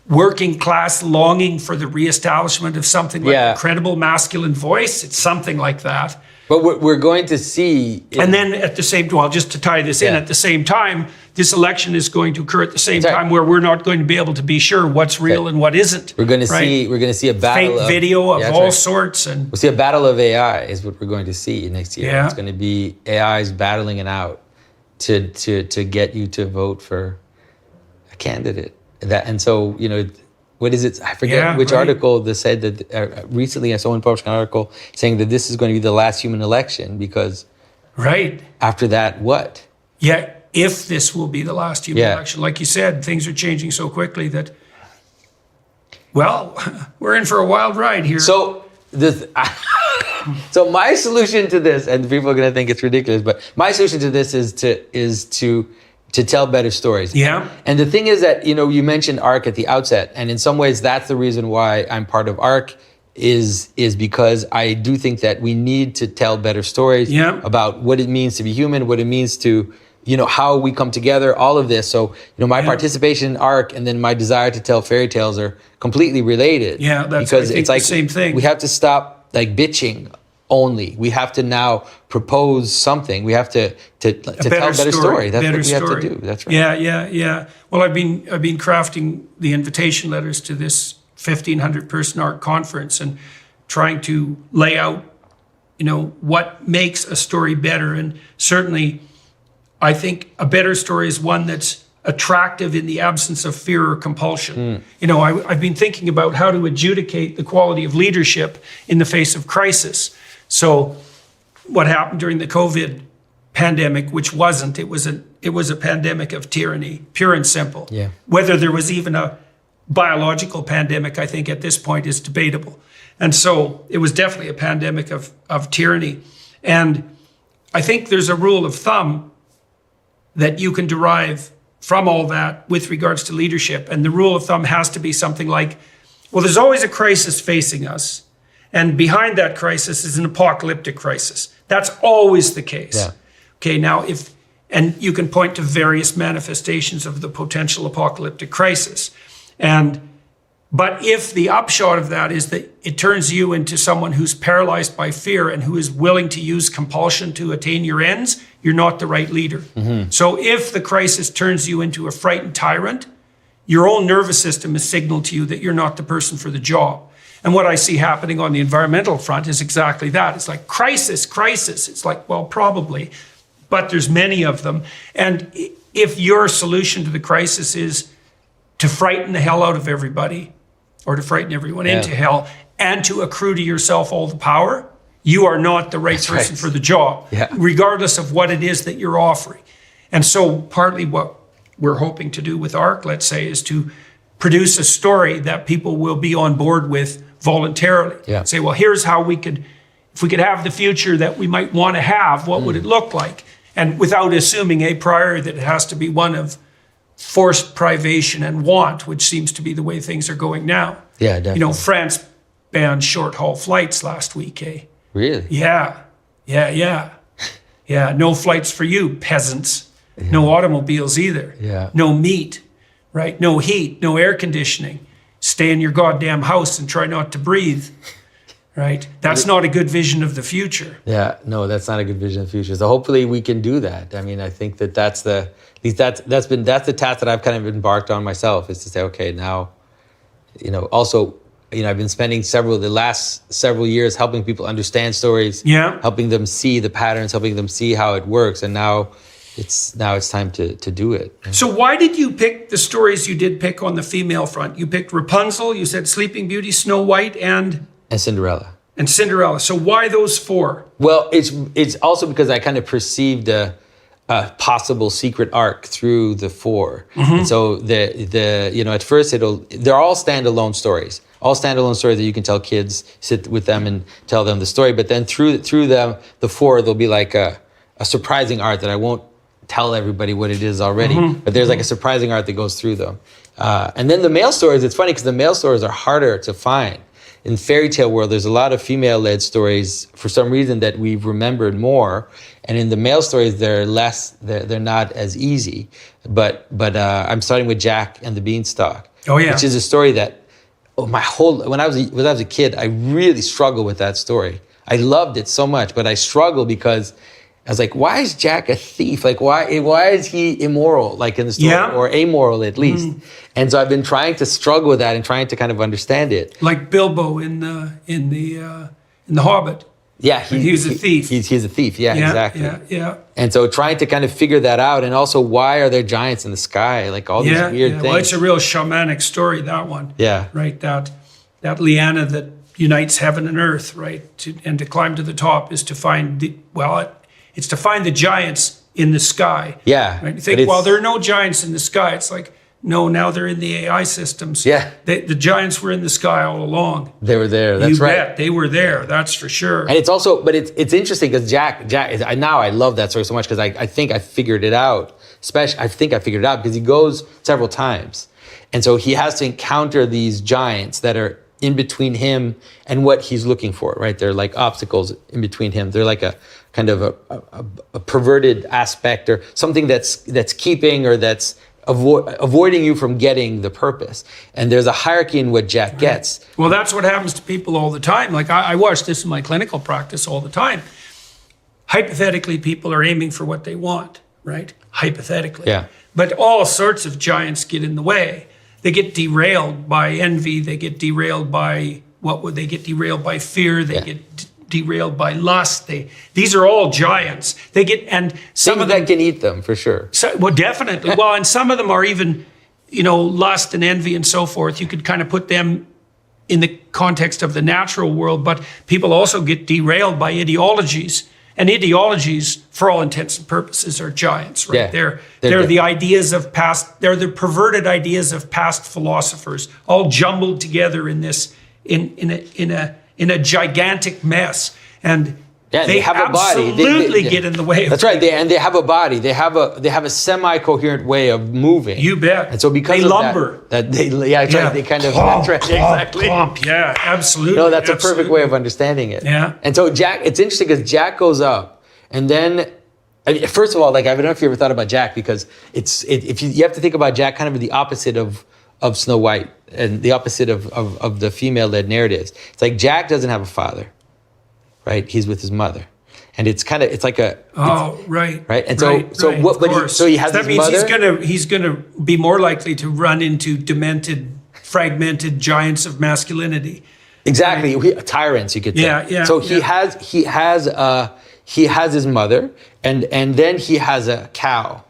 working class longing for the reestablishment of something like a credible masculine voice. It's something like that. But what we're going to see... And then at the same time, just to tie this in, at the same time, this election is going to occur at the same time where we're not going to be able to be sure what's real and what isn't. We're going to see a battle fake video of all sorts. And we'll see a battle of AI is what we're going to see next year. Yeah. It's going to be AIs battling it out to get you to vote for a candidate. And so, what is it? I forget which article that said that recently I saw one published an article saying that this is going to be the last human election, because after that, what? Yeah, if this will be the last human election. Like you said, things are changing so quickly that, well, we're in for a wild ride here. So so my solution to this, and people are going to think it's ridiculous, but my solution to this is to tell better stories. Yeah. And the thing is that, you mentioned ARC at the outset, and in some ways that's the reason why I'm part of ARC is because I do think that we need to tell better stories about what it means to be human, what it means to, how we come together, all of this. So, my participation in ARC and then my desire to tell fairy tales are completely related. Yeah, that's I think it's like the same thing. We have to stop bitching only. We have to now propose something. We have to tell a better story. That's what we have to do. That's right. Yeah. Well, I've been crafting the invitation letters to this 1,500 person ARC conference and trying to lay out, what makes a story better. And certainly, I think a better story is one that's attractive in the absence of fear or compulsion. I've been thinking about how to adjudicate the quality of leadership in the face of crisis. So what happened during the COVID pandemic, which wasn't, it was a pandemic of tyranny, pure and simple. Yeah. Whether there was even a biological pandemic, I think at this point is debatable. And so it was definitely a pandemic of tyranny. And I think there's a rule of thumb that you can derive from all that with regards to leadership. And the rule of thumb has to be something like, well, there's always a crisis facing us. And behind that crisis is an apocalyptic crisis. That's always the case. Yeah. Okay, now if And you can point to various manifestations of the potential apocalyptic crisis. But if the upshot of that is that it turns you into someone who's paralyzed by fear and who is willing to use compulsion to attain your ends, you're not the right leader. So if the crisis turns you into a frightened tyrant, your own nervous system is signaled to you that you're not the person for the job. And what I see happening on the environmental front is exactly that. It's like crisis. It's like, well, probably, but there's many of them. And if your solution to the crisis is to frighten the hell out of everybody, or to frighten everyone into hell, and to accrue to yourself all the power, you are not the right person for the job, regardless of what it is that you're offering. And so partly what we're hoping to do with ARC, let's say, is to produce a story that people will be on board with voluntarily. Say, well, here's how if we could have the future that we might want to have, what would it look like? And without assuming a priori that it has to be one of forced privation and want, which seems to be the way things are going now. Yeah, definitely. France banned short-haul flights last week, eh? Really? Yeah. No flights for you, peasants. No automobiles either. No meat, right? No heat, no air conditioning. Stay in your goddamn house and try not to breathe, right? That's not a good vision of the future. Yeah, no, that's not a good vision of the future. So hopefully we can do that. I mean, I think that's the task that I've kind of embarked on myself, is to say, okay, now, I've been spending the last several years helping people understand stories, helping them see the patterns, helping them see how it works, and now it's time to do it. So why did you pick the stories you did pick on the female front? You picked Rapunzel, you said Sleeping Beauty, Snow White, and Cinderella. And Cinderella. So why those four? Well, it's also because I kind of perceived a possible secret arc through the four. And so at first they're all standalone stories. All standalone stories that you can tell kids, sit with them and tell them the story. But then through them, the four, there'll be like a surprising art that I won't tell everybody what it is already. But there's like a surprising art that goes through them. And then the male stories, it's funny because the male stories are harder to find. In fairy tale world, there's a lot of female-led stories for some reason that we've remembered more, and in the male stories, they're not as easy. But I'm starting with Jack and the Beanstalk, which is a story that when I was a kid, I really struggled with that story. I loved it so much, but I struggled because I was like, why is Jack a thief? Like, why is he immoral, like in the story, or amoral at least? And so I've been trying to struggle with that and trying to kind of understand it. Like Bilbo in the Hobbit. Yeah, he was a thief. He's a thief. Yeah, exactly. Yeah. And so trying to kind of figure that out, and also why are there giants in the sky? Like all these weird things. Well, it's a real shamanic story, that one. Yeah. Right. That liana that unites heaven and earth, right? And to climb to the top is to find it's to find the giants in the sky. Yeah. Right? You think, well, there are no giants in the sky. It's like, no, now they're in the AI systems. Yeah. The giants were in the sky all along. They were there. That's right. Bet. They were there. That's for sure. And it's also, but it's interesting because Jack, now I love that story so much because I think I figured it out. I think I figured it out because he goes several times. And so he has to encounter these giants that are in between him and what he's looking for, right? They're like obstacles in between him. They're like a kind of a perverted aspect or something that's keeping or that's avoiding you from getting the purpose. And there's a hierarchy in what Jack gets. Well, that's what happens to people all the time. Like I watch this in my clinical practice all the time. Hypothetically, people are aiming for what they want, right? Hypothetically. Yeah. But all sorts of giants get in the way. They get derailed by envy. They get derailed by they get derailed by fear. They get derailed by lust. These are all giants. Some of them can eat them for sure. Well, definitely. Well, and some of them are even, lust and envy and so forth. You could kind of put them in the context of the natural world, but people also get derailed by ideologies. And ideologies, for all intents and purposes, are giants, right? Yeah, they're the ideas of past. They're the perverted ideas of past philosophers, all jumbled together in this in a gigantic mess. And they have a body. Absolutely get in the way. That's right. They have a body. They have a semi-coherent way of moving. You bet. And so because they lumber. They kind of exactly. Yeah, absolutely. No, that's a perfect way of understanding it. Yeah. And so Jack, it's interesting because Jack goes up, and then I mean, first of all, like I don't know if you ever thought about Jack, because if you have to think about Jack kind of the opposite of Snow White and the opposite of the female-led narratives. It's like Jack doesn't have a father, right? He's with his mother. And it's like a right. And so he has that his mother. He's gonna be more likely to run into demented, fragmented giants of masculinity. Exactly, tyrants, you could say. Yeah. So he has his mother, and then he has a cow,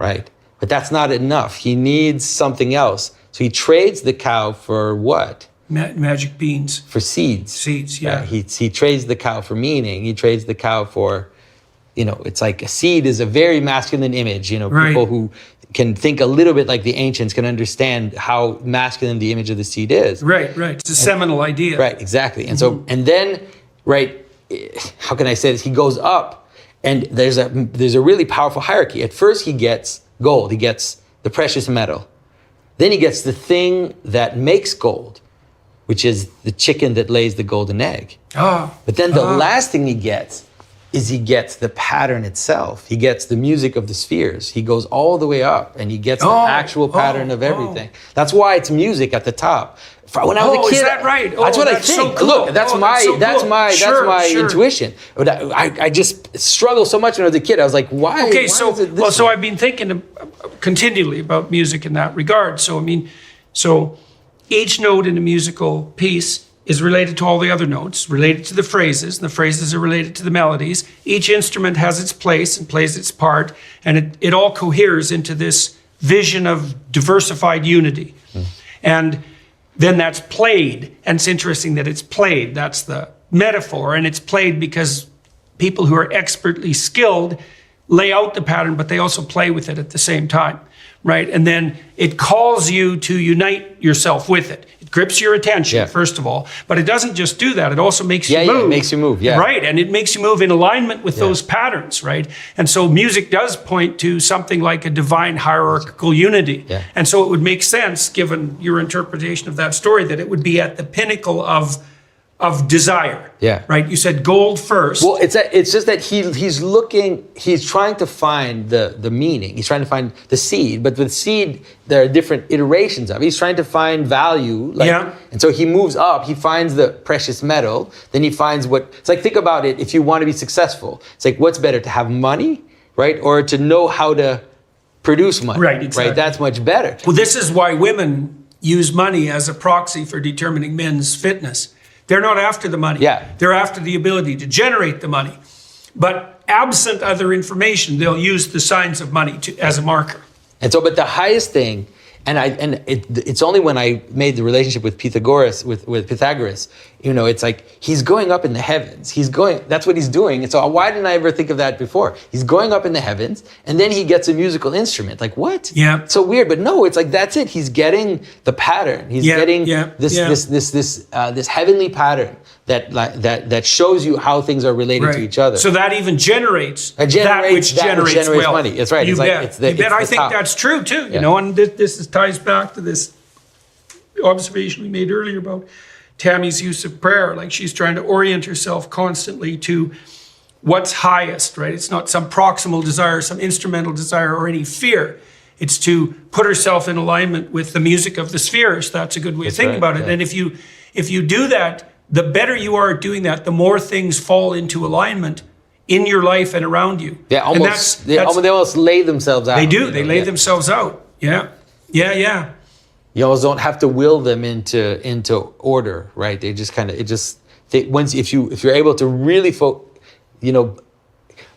right? But that's not enough. He needs something else. So he trades the cow for what? Magic beans. For seeds. Seeds, yeah. He trades the cow for meaning. He trades the cow for, it's like a seed is a very masculine image. People who can think a little bit like the ancients can understand how masculine the image of the seed is. Right. It's a seminal idea. Right, exactly. And so, and then, how can I say this? He goes up, and there's a really powerful hierarchy. At first, he gets gold. He gets the precious metal. Then he gets the thing that makes gold, which is the chicken that lays the golden egg. But then the last thing he gets is the pattern itself. He gets the music of the spheres. He goes all the way up, and he gets the actual pattern of everything. That's why it's music at the top. When I was a kid, is that right? That's what I think. So cool. Look, that's my intuition. But I just struggled so much when I was a kid. I was like, why? Okay, why so I've been thinking continually about music in that regard. So each note in a musical piece is related to all the other notes, related to the phrases. The phrases are related to the melodies. Each instrument has its place and plays its part, and it all coheres into this vision of diversified unity. And then that's played, and it's interesting that it's played. That's the metaphor, and it's played because people who are expertly skilled lay out the pattern, but they also play with it at the same time, right? And then it calls you to unite yourself with it. It grips your attention, first of all, but it doesn't just do that. It also makes you move. Yeah, it makes you move, Right, and it makes you move in alignment with those patterns, right? And so music does point to something like a divine hierarchical unity. Yeah. And so it would make sense, given your interpretation of that story, that it would be at the pinnacle of desire. Yeah. Right? You said gold first. Well, it's just that he's trying to find the meaning. He's trying to find the seed, but with seed, there are different iterations of it. He's trying to find value. And so he moves up, he finds the precious metal, then he finds it's like, think about it, if you want to be successful, it's like, what's better, to have money, right? Or to know how to produce money. Right, exactly. Right? That's much better. Well, this is why women use money as a proxy for determining men's fitness. They're not after the money. Yeah. They're after the ability to generate the money. But absent other information, they'll use the signs of money as a marker. And so, but the highest thing, it's only when I made the relationship with Pythagoras, with Pythagoras, it's like he's going up in the heavens. That's what he's doing. And so why didn't I ever think of that before? He's going up in the heavens, and then he gets a musical instrument. Like, what? Yeah. So weird, but no, it's like, that's it. He's getting the pattern. He's getting this heavenly pattern that shows you how things are related to each other. So that even generates that which generates wealth. Money. That's right. You bet. I think top. that's true too. And this ties back to this observation we made earlier about Tammy's use of prayer. Like, she's trying to orient herself constantly to what's highest, right? It's not some proximal desire, some instrumental desire, or any fear. It's to put herself in alignment with the music of the spheres. That's a good way of thinking about it. Yeah. And if you do that, the better you are at doing that, the more things fall into alignment in your life and around you. They almost lay themselves out. They do. They lay themselves out. Yeah. You almost don't have to will them into order, right? They just kind of if you're able to really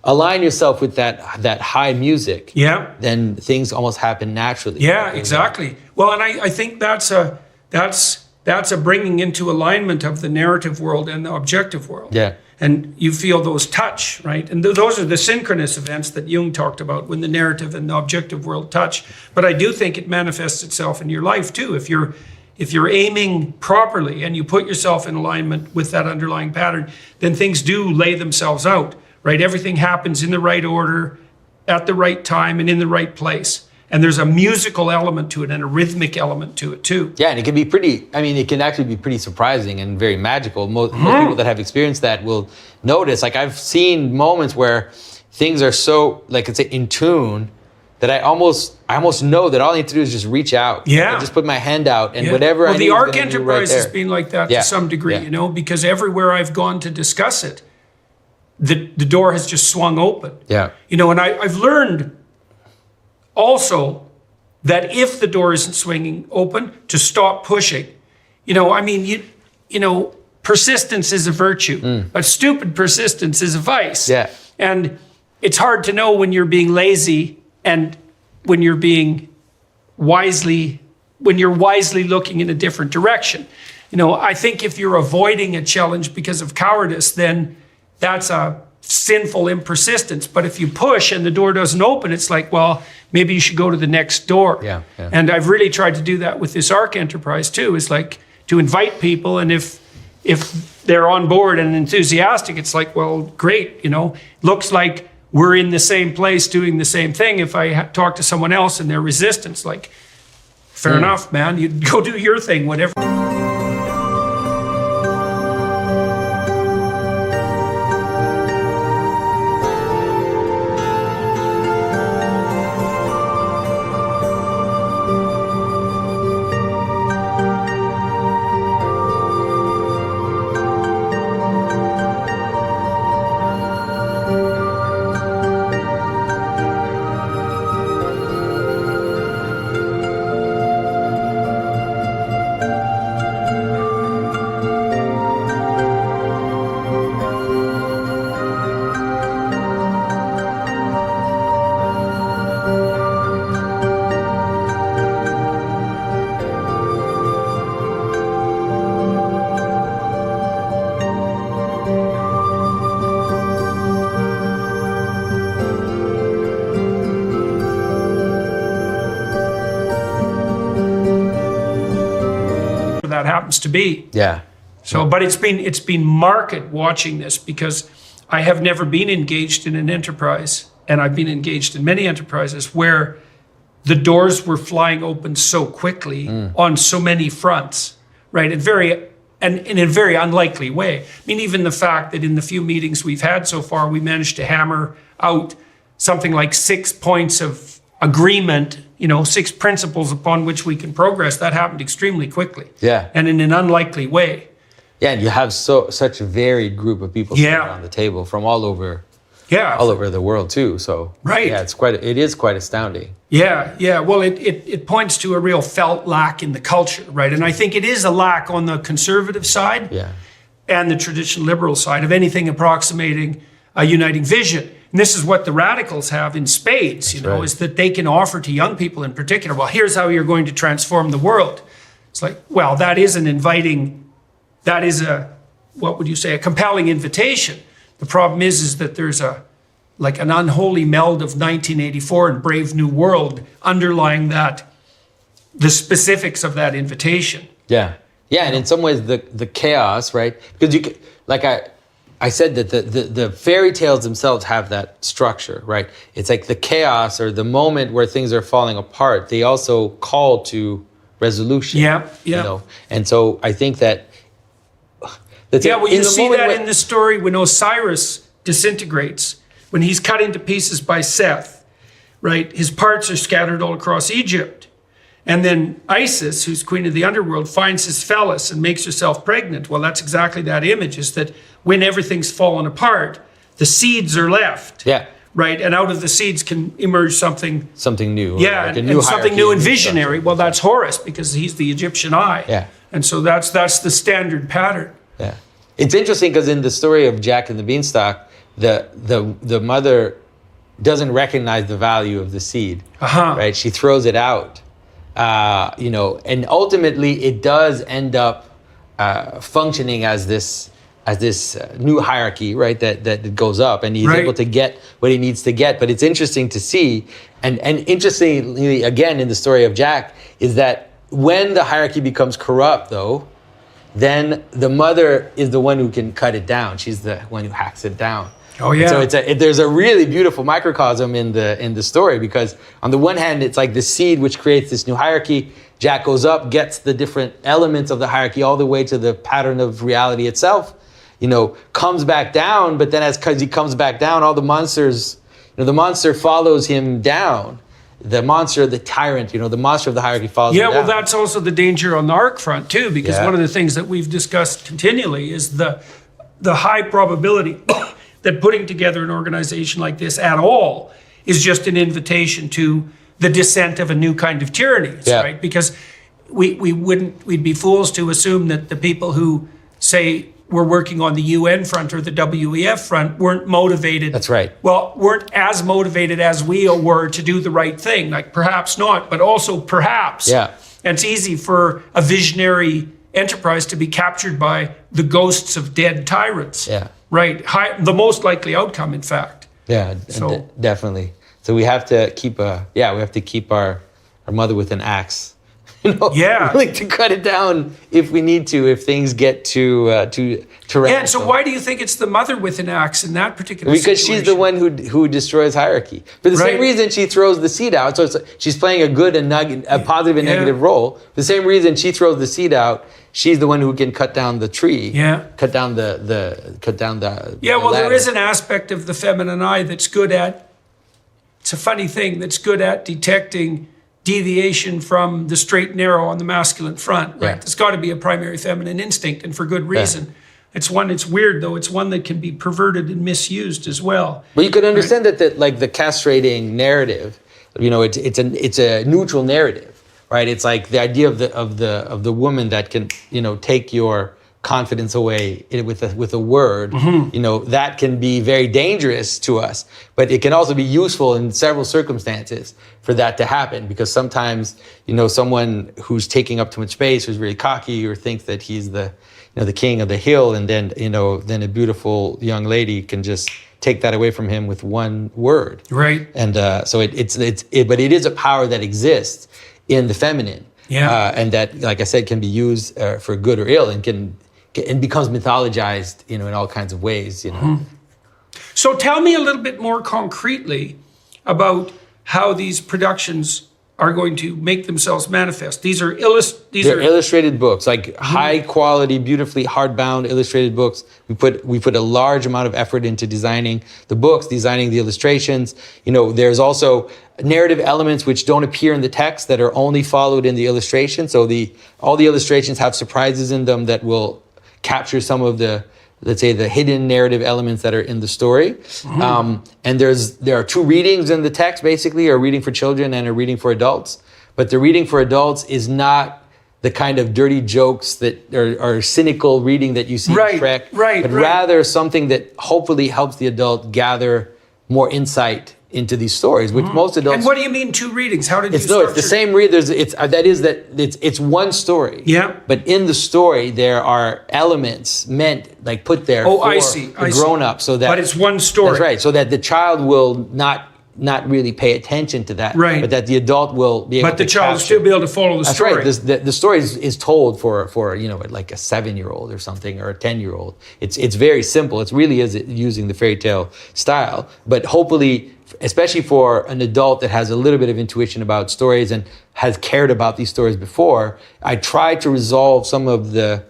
align yourself with that high music, then things almost happen naturally. Yeah, exactly. Well, and I think that's a bringing into alignment of the narrative world and the objective world. Yeah. And you feel those touch, right? And those are the synchronous events that Jung talked about, when the narrative and the objective world touch. But I do think it manifests itself in your life too. If you're aiming properly and you put yourself in alignment with that underlying pattern, then things do lay themselves out, right? Everything happens in the right order, at the right time, and in the right place. And there's a musical element to it and a rhythmic element to it too. Yeah, and it can actually be pretty surprising and very magical. Most people that have experienced that will notice, like, I've seen moments where things are so, like, it's in tune that I almost know that all I need to do is just reach out. Yeah. I just put my hand out and whatever I need. The is Ark gonna do Enterprise right has there. been like that to some degree, you know, because everywhere I've gone to discuss it, the door has just swung open. Yeah. You know, and I've learned also that if the door isn't swinging open, to stop pushing. You know, I mean, you know, persistence is a virtue, but stupid persistence is a vice. Yeah. And it's hard to know when you're being lazy and when you're wisely looking in a different direction. You know, I think if you're avoiding a challenge because of cowardice, then that's a sinful impersistence. But if you push and the door doesn't open, it's like, well, maybe you should go to the next door. Yeah. And I've really tried to do that with this Ark Enterprise too, is like to invite people, and if they're on board and enthusiastic, it's like, well, great, you know, looks like we're in the same place doing the same thing. If I talk to someone else and they're resistant, like, fair enough, man, you go do your thing, whatever. That happens to be. Yeah. So, but it's been market watching this, because I have never been engaged in an enterprise, and I've been engaged in many enterprises where the doors were flying open so quickly on so many fronts, right? And in a very unlikely way. I mean, even the fact that in the few meetings we've had so far, we managed to hammer out something like 6 points of agreement, you know, 6 principles upon which we can progress. That happened extremely quickly. Yeah. And in an unlikely way. Yeah, and you have such a varied group of people sitting around the table from all over the world too. So right. Yeah, it is quite astounding. Yeah. Well, it points to a real felt lack in the culture, right? And I think it is a lack on the conservative side and the traditional liberal side of anything approximating a uniting vision. And this is what the radicals have in spades, is that they can offer to young people in particular, well, here's how you're going to transform the world. It's like, well, that is a compelling invitation. The problem is that there's an unholy meld of 1984 and Brave New World underlying that, the specifics of that invitation. Yeah. Yeah, and in some ways the chaos, right? Because you could, like I said that the fairy tales themselves have that structure, right? It's like the chaos or the moment where things are falling apart, they also call to resolution. Yeah. You know? And so I think that you see that in the story when Osiris disintegrates, when he's cut into pieces by Seth, right? His parts are scattered all across Egypt. And then Isis, who's queen of the underworld, finds his phallus and makes herself pregnant. Well, that's exactly that image, is that when everything's fallen apart, the seeds are left. Yeah. Right? And out of the seeds can emerge something new. Yeah, like and something new and visionary. Well, that's Horus, because he's the Egyptian eye. Yeah. And so that's the standard pattern. Yeah. It's interesting because in the story of Jack and the Beanstalk, the mother doesn't recognize the value of the seed. Right? She throws it out. And ultimately it does end up functioning as this new hierarchy, right? That goes up, and he's able to get what he needs to get. But it's interesting to see, and interestingly, again, in the story of Jack, is that when the hierarchy becomes corrupt, though, then the mother is the one who can cut it down. She's the one who hacks it down. Oh yeah. So there's a really beautiful microcosm in the story, because on the one hand, it's like the seed which creates this new hierarchy. Jack goes up, gets the different elements of the hierarchy all the way to the pattern of reality itself, comes back down. But then because he comes back down, all the monsters the monster follows him down. The monster, the tyrant, the monster of the hierarchy follows him down. Yeah, well, that's also the danger on the arc front, too, because Yeah. one of the things that we've discussed continually is the high probability that putting together an organization like this at all is just an invitation to the descent of a new kind of tyranny, Yeah. right? Because we'd be fools to assume that the people who say were working on the UN front or the WEF front weren't motivated. That's right. Well, weren't as motivated as we were to do the right thing. Like perhaps not, but also perhaps. Yeah. And it's easy for a visionary enterprise to be captured by the ghosts of dead tyrants. Yeah. Right. The most likely outcome, in fact. Yeah, So- definitely. So we have to keep our mother with an axe. Yeah. Like to cut it down if we need to, if things get too tyrannical. Yeah, and so why do you think it's the mother with an axe in that particular Because situation? she's the one who destroys hierarchy. For the same Right. reason she throws the seed out. So she's playing a good and a positive and Yeah. negative role. For the same reason she throws the seed out, she's the one who can cut down the tree. Yeah. Cut down the Yeah, well, there ladder. is an aspect of the feminine eye that's good at, it's a funny thing, that's good at detecting deviation from the straight and narrow on the masculine front, right? Yeah. There's got to be a primary feminine instinct, and for good reason. It's weird though, it's one that can be perverted and misused as well. But you can understand that like the castrating narrative, it's a neutral narrative, right? It's like the idea of the woman that can, take your confidence away with a word, that can be very dangerous to us, but it can also be useful in several circumstances for that to happen, because sometimes, someone who's taking up too much space, who's really cocky or thinks that he's the king of the hill, and then a beautiful young lady can just take that away from him with one word. Right. And so but it is a power that exists in the feminine. Yeah. And that, like I said, can be used for good or ill, and becomes mythologized, in all kinds of ways, So tell me a little bit more concretely about how these productions are going to make themselves manifest. They're illustrated books, like high quality, beautifully hardbound illustrated books. We put a large amount of effort into designing the books, designing the illustrations. There's also narrative elements which don't appear in the text that are only followed in the illustration. So all the illustrations have surprises in them that will capture some of the, let's say, the hidden narrative elements that are in the story. And there are two readings in the text, basically, a reading for children and a reading for adults. But the reading for adults is not the kind of dirty jokes that are cynical reading that you see in Shrek, but rather something that hopefully helps the adult gather more insight into these stories, which most adults. And what do you mean two readings? How did you It's structure? the same read. It's one story. Yeah. But in the story, there are elements put there for the grown up, so that. But it's one story. That's right. So that the child will not really pay attention to that. Right. But that the adult will be able to. But the child will still be able to follow the That's story. right. The story is told for like a 7-year-old or something, or a 10-year-old. It's very simple. It really is using the fairy tale style, but hopefully, especially for an adult that has a little bit of intuition about stories and has cared about these stories before, I try to resolve some of the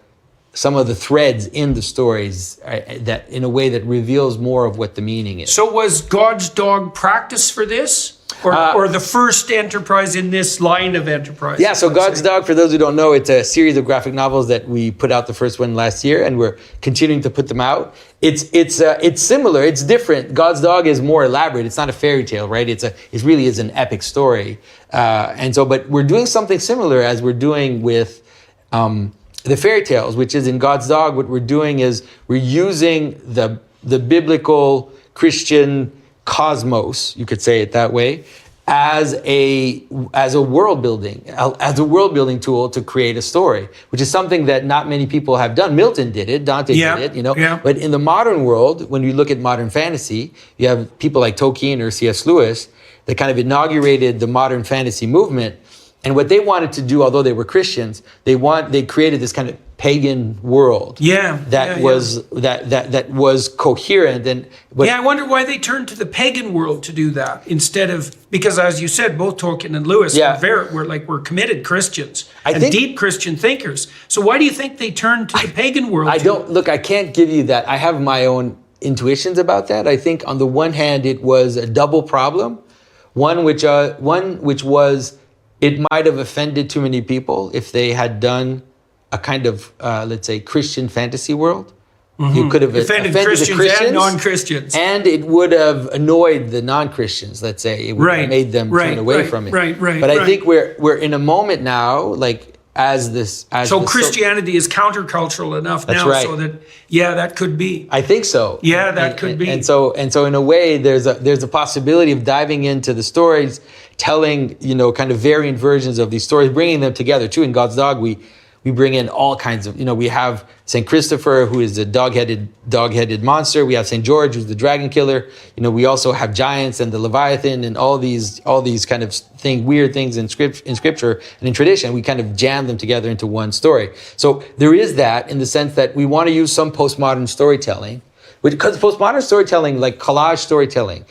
threads in the stories that in a way that reveals more of what the meaning is. So was God's Dog practice for this? Or the first enterprise in this line of enterprise? Yeah, so God's Dog, for those who don't know, it's a series of graphic novels that we put out the first one last year, and we're continuing to put them out. It's similar, it's different. God's Dog is more elaborate. It's not a fairy tale, right? It really is an epic story. But we're doing something similar as we're doing with the fairy tales, which is in God's Dog. What we're doing is we're using the biblical Christian cosmos, you could say it that way, as a world building tool to create a story, which is something that not many people have done. Milton did it, Dante did it, Yeah. But in the modern world, when you look at modern fantasy, you have people like Tolkien or C.S. Lewis that kind of inaugurated the modern fantasy movement. And what they wanted to do, although they were Christians, they created this kind of pagan world. That was coherent I wonder why they turned to the pagan world to do that instead of, because as you said, both Tolkien and Lewis were committed Christians and deep Christian thinkers. So why do you think they turned to the pagan world? I can't give you that. I have my own intuitions about that. I think on the one hand, it was a double problem. One which was it might have offended too many people if they had done a kind of, let's say, Christian fantasy world. You could have offended Christians the Christians and non-Christians. And it would have annoyed the non-Christians, let's say. It would have made them turn away from it. But I think we're in a moment now, like, so Christianity is countercultural enough now, so that that could be. I think so. Yeah, that could be. And so in a way, there's a possibility of diving into the stories, telling kind of variant versions of these stories, bringing them together too. In God's Dog, we bring in all kinds of, we have St. Christopher, who is a dog-headed monster. We have St. George, who's the dragon killer. We also have giants and the Leviathan and all these kind of weird things in scripture and in tradition. We kind of jam them together into one story. So there is that in the sense that we want to use some postmodern storytelling, because postmodern storytelling, like collage storytelling,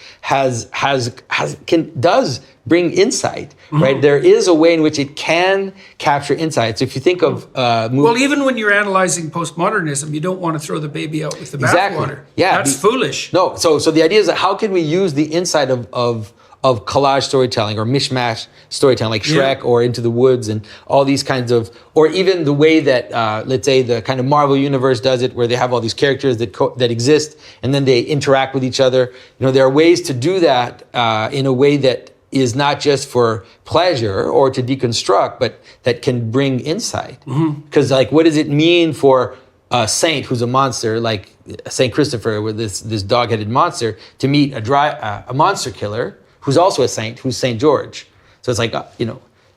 does bring insight, right? There is a way in which it can capture insights. If you think of well, even when you're analyzing postmodernism, you don't want to throw the baby out with the bathwater. Yeah, that's foolish. No, so the idea is that how can we use the insight of collage storytelling or mishmash storytelling, like Shrek or Into the Woods and all these kinds of, or even the way that, let's say, the kind of Marvel universe does it, where they have all these characters that exist and then they interact with each other. There are ways to do that in a way that is not just for pleasure or to deconstruct, but that can bring insight. Because like, what does it mean for a saint who's a monster, like St. Christopher with this dog-headed monster, to meet a monster killer who's also a saint, who's St. George? So it's like,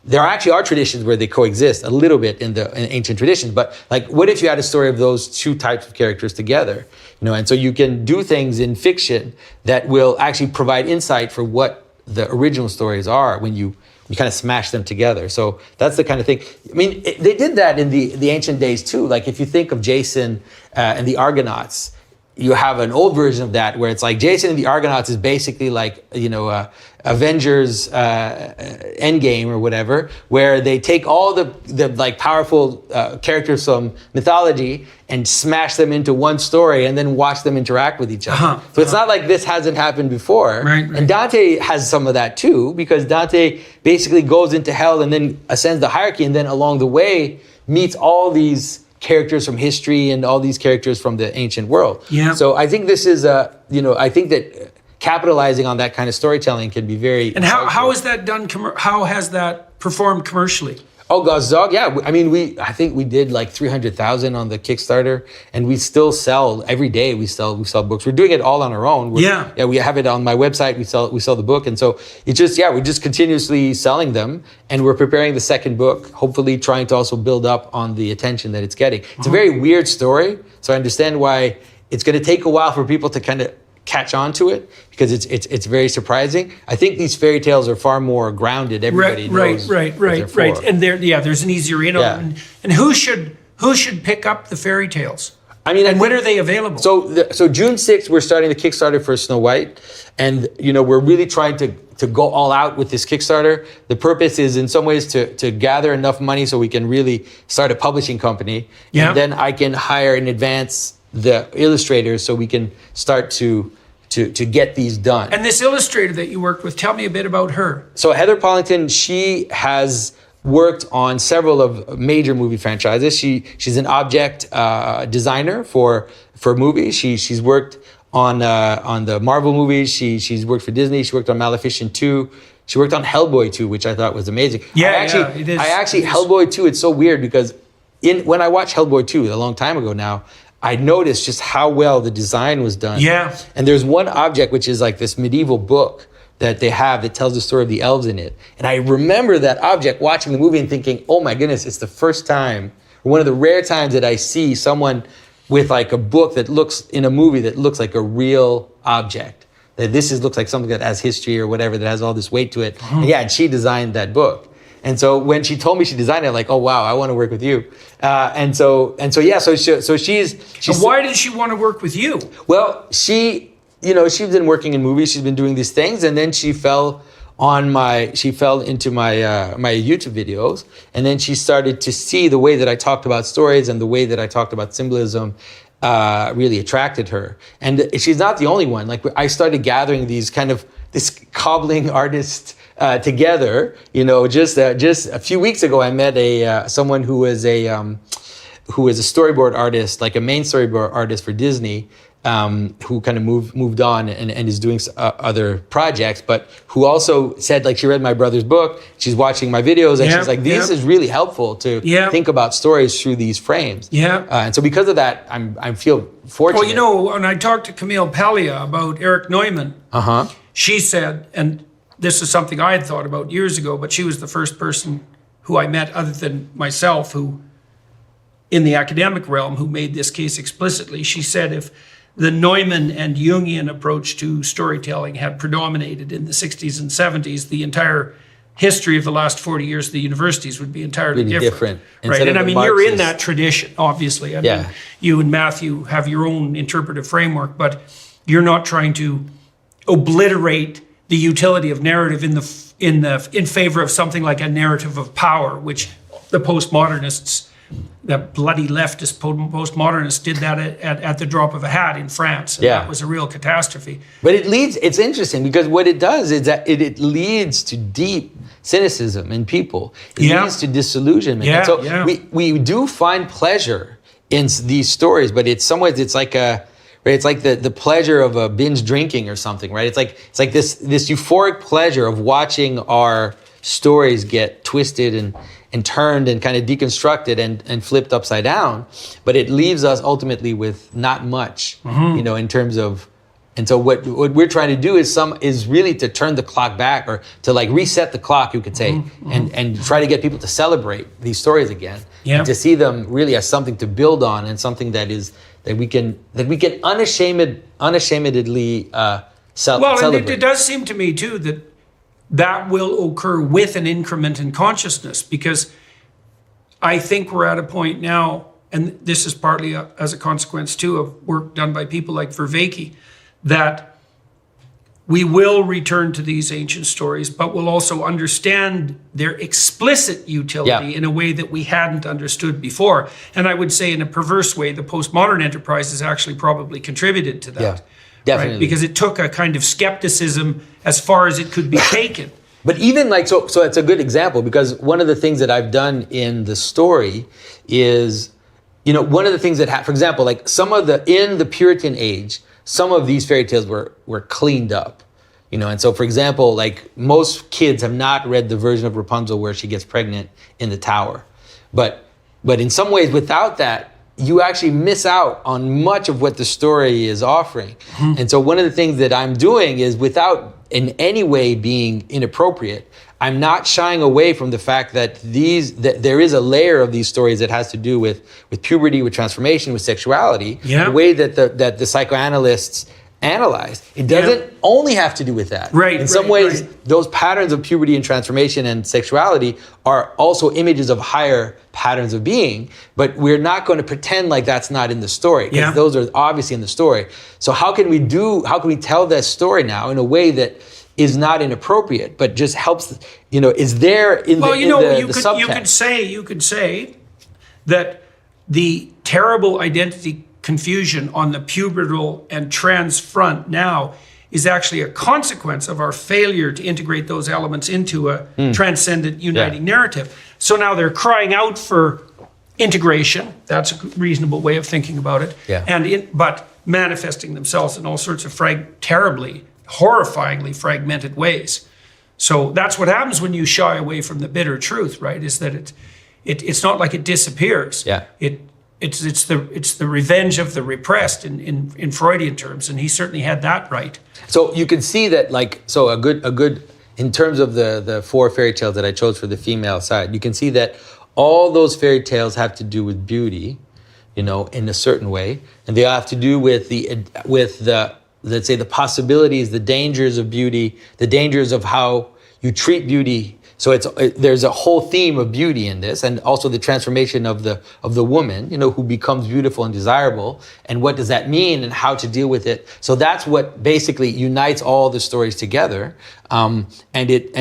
there actually are traditions where they coexist a little bit in ancient traditions, but like, what if you had a story of those two types of characters together? And so you can do things in fiction that will actually provide insight for what the original stories are when you kind of smash them together. So that's the kind of thing. I mean, they did that in the ancient days too. Like if you think of Jason and the Argonauts, you have an old version of that where it's like Jason and the Argonauts is basically like, Avengers Endgame or whatever, where they take all the like powerful characters from mythology and smash them into one story and then watch them interact with each other. So it's not like this hasn't happened before. Right. And Dante has some of that too, because Dante basically goes into hell and then ascends the hierarchy and then along the way meets all these characters from history and all these characters from the ancient world. Yeah. So I think this is I think that capitalizing on that kind of storytelling can be very. And how is that done? How has that performed commercially? Oh, God's Dog, yeah. I mean, I think we did like 300,000 on the Kickstarter, and we still sell every day. We sell books. We're doing it all on our own. We have it on my website. We sell the book, and so we're just continuously selling them, and we're preparing the second book. Hopefully, trying to also build up on the attention that it's getting. It's a very weird story, so I understand why it's going to take a while for people to kind of catch on to it, because it's very surprising. I think these fairy tales are far more grounded. Everybody knows right. And there's an easier and who should pick up the fairy tales? I mean, when are they available? So June 6th, we're starting the Kickstarter for Snow White, and we're really trying to go all out with this Kickstarter. The purpose is in some ways to gather enough money so we can really start a publishing company, and then I can hire in advance the illustrators so we can start to get these done. And this illustrator that you worked with, tell me a bit about her. So Heather Pollington, she has worked on several of major movie franchises. She's an object designer for movies. She's worked on the Marvel movies. She's worked for Disney. She worked on Maleficent 2. She worked on Hellboy 2, which I thought was amazing. It is. Hellboy 2, it's so weird because when I watched Hellboy 2 a long time ago now, I noticed just how well the design was done. Yeah. And there's one object, which is like this medieval book that they have that tells the story of the elves in it. And I remember that object watching the movie and thinking, oh my goodness, it's the first time, one of the rare times that I see someone with like a book that looks, in a movie that looks like a real object. That looks like something that has history or whatever, that has all this weight to it. And she designed that book. And so when she told me she designed it, I'm like, oh wow, I want to work with you. So she's. And why did she want to work with you? Well, she's been working in movies. She's been doing these things, and then she fell into my YouTube videos, and then she started to see the way that I talked about stories and the way that I talked about symbolism, really attracted her. And she's not the only one. Like, I started gathering this cobbling artists together. You know, just a few weeks ago, I met someone who was a storyboard artist, like a main storyboard artist for Disney, who kind of moved on and is doing other projects, but who also said, like, she read my brother's book, she's watching my videos, and she's like, this is really helpful to think about stories through these frames. And so because of that, I feel fortunate. Well, you know, when I talked to Camille Paglia about Eric Neumann, she said, and this is something I had thought about years ago, but she was the first person who I met other than myself who, in the academic realm, who made this case explicitly. She said if the Neumann and Jungian approach to storytelling had predominated in the 60s and 70s, the entire history of the last 40 years of the universities would be entirely really different. Right? And I mean, you're in that tradition, obviously. I mean, you and Matthew have your own interpretive framework, but you're not trying to obliterate the utility of narrative in favor of something like a narrative of power, which the postmodernists, the bloody leftist postmodernists, did that at the drop of a hat in France. And that was a real catastrophe. But it's interesting because what it does is that it leads to deep cynicism in people. It leads to disillusionment. And so we do find pleasure in these stories, but in some ways it's like it's like the pleasure of a binge drinking or something, right? It's like this euphoric pleasure of watching our stories get twisted and turned and kind of deconstructed and flipped upside down, but it leaves us ultimately with not much, you know, in terms of. And so what we're trying to do is really to turn the clock back, or to like reset the clock, you could say, and try to get people to celebrate these stories again, and to see them really as something to build on, and something that we can unashamedly celebrate. Well, and it does seem to me too that will occur with an increment in consciousness, because I think we're at a point now, and this is partly as a consequence too of work done by people like Vervaeke, that we will return to these ancient stories, but we'll also understand their explicit utility in a way that we hadn't understood before. And I would say, in a perverse way, the postmodern enterprise has actually probably contributed to that. Yeah, definitely. Right? Because it took a kind of skepticism as far as it could be taken. But even like, so it's a good example, because one of the things that I've done in the story is, you know, one of the things that, for example, like in the Puritan age, some of these fairy tales were cleaned up, you know. And so, for example, like most kids have not read the version of Rapunzel where she gets pregnant in the tower. But in some ways, without that, you actually miss out on much of what the story is offering. And so one of the things that I'm doing is, without in any way being inappropriate, I'm not shying away from the fact that there is a layer of these stories that has to do with puberty, with transformation, with sexuality, the way that the psychoanalysts analyzed. It doesn't only have to do with that. Right. In some ways, those patterns of puberty and transformation and sexuality are also images of higher patterns of being, but we're not going to pretend like that's not in the story, because those are obviously in the story. So how can we tell that story now in a way that is not inappropriate, but just helps, you know, is there in the subtext? You could say that the terrible identity confusion on the pubertal and trans front now is actually a consequence of our failure to integrate those elements into a transcendent uniting narrative. So now they're crying out for integration. That's a reasonable way of thinking about it. But manifesting themselves in all sorts of terribly, horrifyingly fragmented ways. So that's what happens when you shy away from the bitter truth, right? Is that it's not like it disappears. It's the revenge of the repressed in Freudian terms, and he certainly had that right. So you can see that, like, so a good in terms of the four fairy tales that I chose for the female side, you can see that all those fairy tales have to do with beauty, you know, in a certain way, and they have to do with the let's say the possibilities, the dangers of beauty, the dangers of how you treat beauty. So there's a whole theme of beauty in this, and also the transformation of the woman, you know, who becomes beautiful and desirable, and what does that mean, and how to deal with it. So that's what basically unites all the stories together, and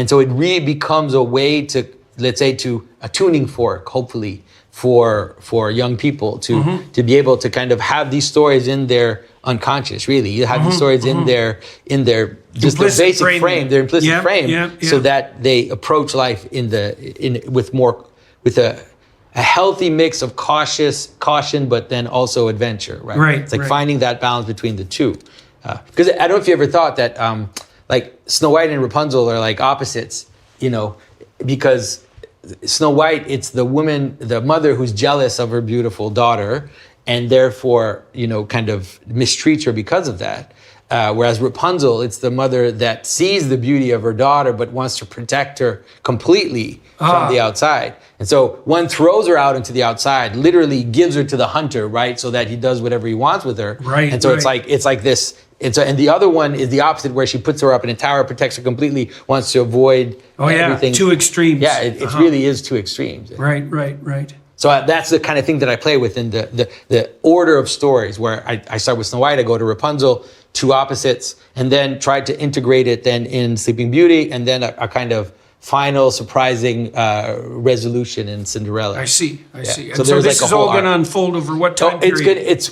so it really becomes a way to, let's say, to a tuning fork, hopefully, for young people to be able to kind of have these stories in their unconscious. Really, you have these stories in their just Implicit the basic framing. frame, their implicit frame, Yeah. so that they approach life with a healthy mix of caution, but then also adventure. Right. It's like finding that balance between the two. Because I don't know if you ever thought that like Snow White and Rapunzel are like opposites, because Snow White, it's the woman, the mother who's jealous of her beautiful daughter and therefore, kind of mistreats her because of that. Whereas Rapunzel, it's the mother that sees the beauty of her daughter but wants to protect her completely from the outside. And so one throws her out into the outside, literally gives her to the hunter, right? So that he does whatever he wants with her. Right. And so it's like this. And the other one is the opposite, where she puts her up in a tower, protects her completely, wants to avoid everything. Two extremes. Yeah, it really is two extremes. Right. So that's the kind of thing that I play with in the order of stories, where I start with Snow White, I go to Rapunzel, two opposites, and then try to integrate it then in Sleeping Beauty, and then a kind of final surprising resolution in Cinderella. I see. And So so there's this like a is all whole going to arc. unfold over what time It's period? good. It's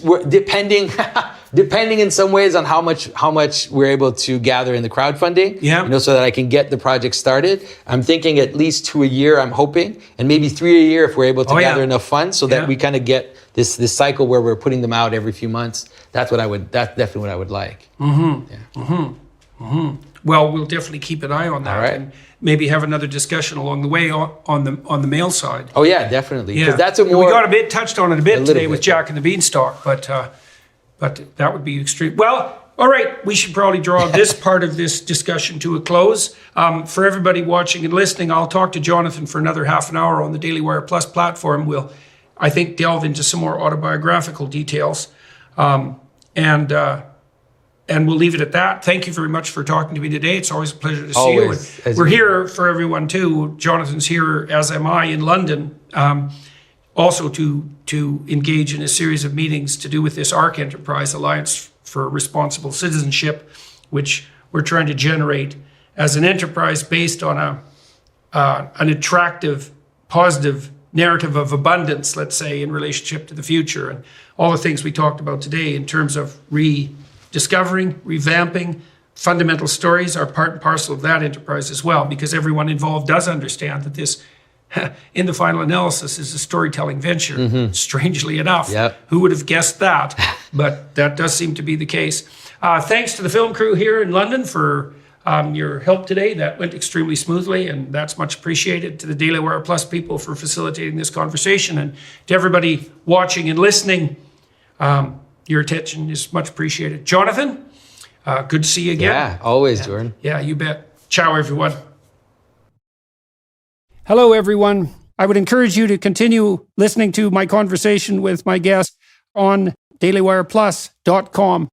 depending in some ways on how much we're able to gather in the crowdfunding. Yeah. So that I can get the project started. I'm thinking at least 2 a year. I'm hoping, and maybe 3 a year if we're able to gather enough funds, so that we kind of get this cycle where we're putting them out every few months. That's definitely what I would like. Well, we'll definitely keep an eye on that, All right. and maybe have another discussion along the way on the male side. Oh yeah, definitely. Yeah, Because that's a more. we got touched on it a bit little today with bit. Jack and the Beanstalk, but that would be extreme. Well, all right, we should probably draw this part of this discussion to a close. For everybody watching and listening, I'll talk to Jonathan for another half an hour on the Daily Wire Plus platform. We'll, I think, delve into some more autobiographical details, and we'll leave it at that. Thank you very much for talking to me today. It's always a pleasure to see Always. you. And we're here for everyone too. Jonathan's here, as am I, in London, also to engage in a series of meetings to do with this ARC Enterprise Alliance for Responsible Citizenship, which we're trying to generate as an enterprise based on an attractive, positive narrative of abundance, let's say, in relationship to the future, and all the things we talked about today in terms of rediscovering, revamping. Fundamental stories are part and parcel of that enterprise as well, because everyone involved does understand that this, in the final analysis, is a storytelling venture. Strangely enough, who would have guessed that? But that does seem to be the case. Thanks to the film crew here in London for your help today. That went extremely smoothly, and that's much appreciated. To the Daily Wire Plus people for facilitating this conversation, and to everybody watching and listening, your attention is much appreciated. Jonathan, good to see you again. Yeah, always, Jordan. Yeah, you bet. Ciao, everyone. Hello, everyone. I would encourage you to continue listening to my conversation with my guest on dailywireplus.com.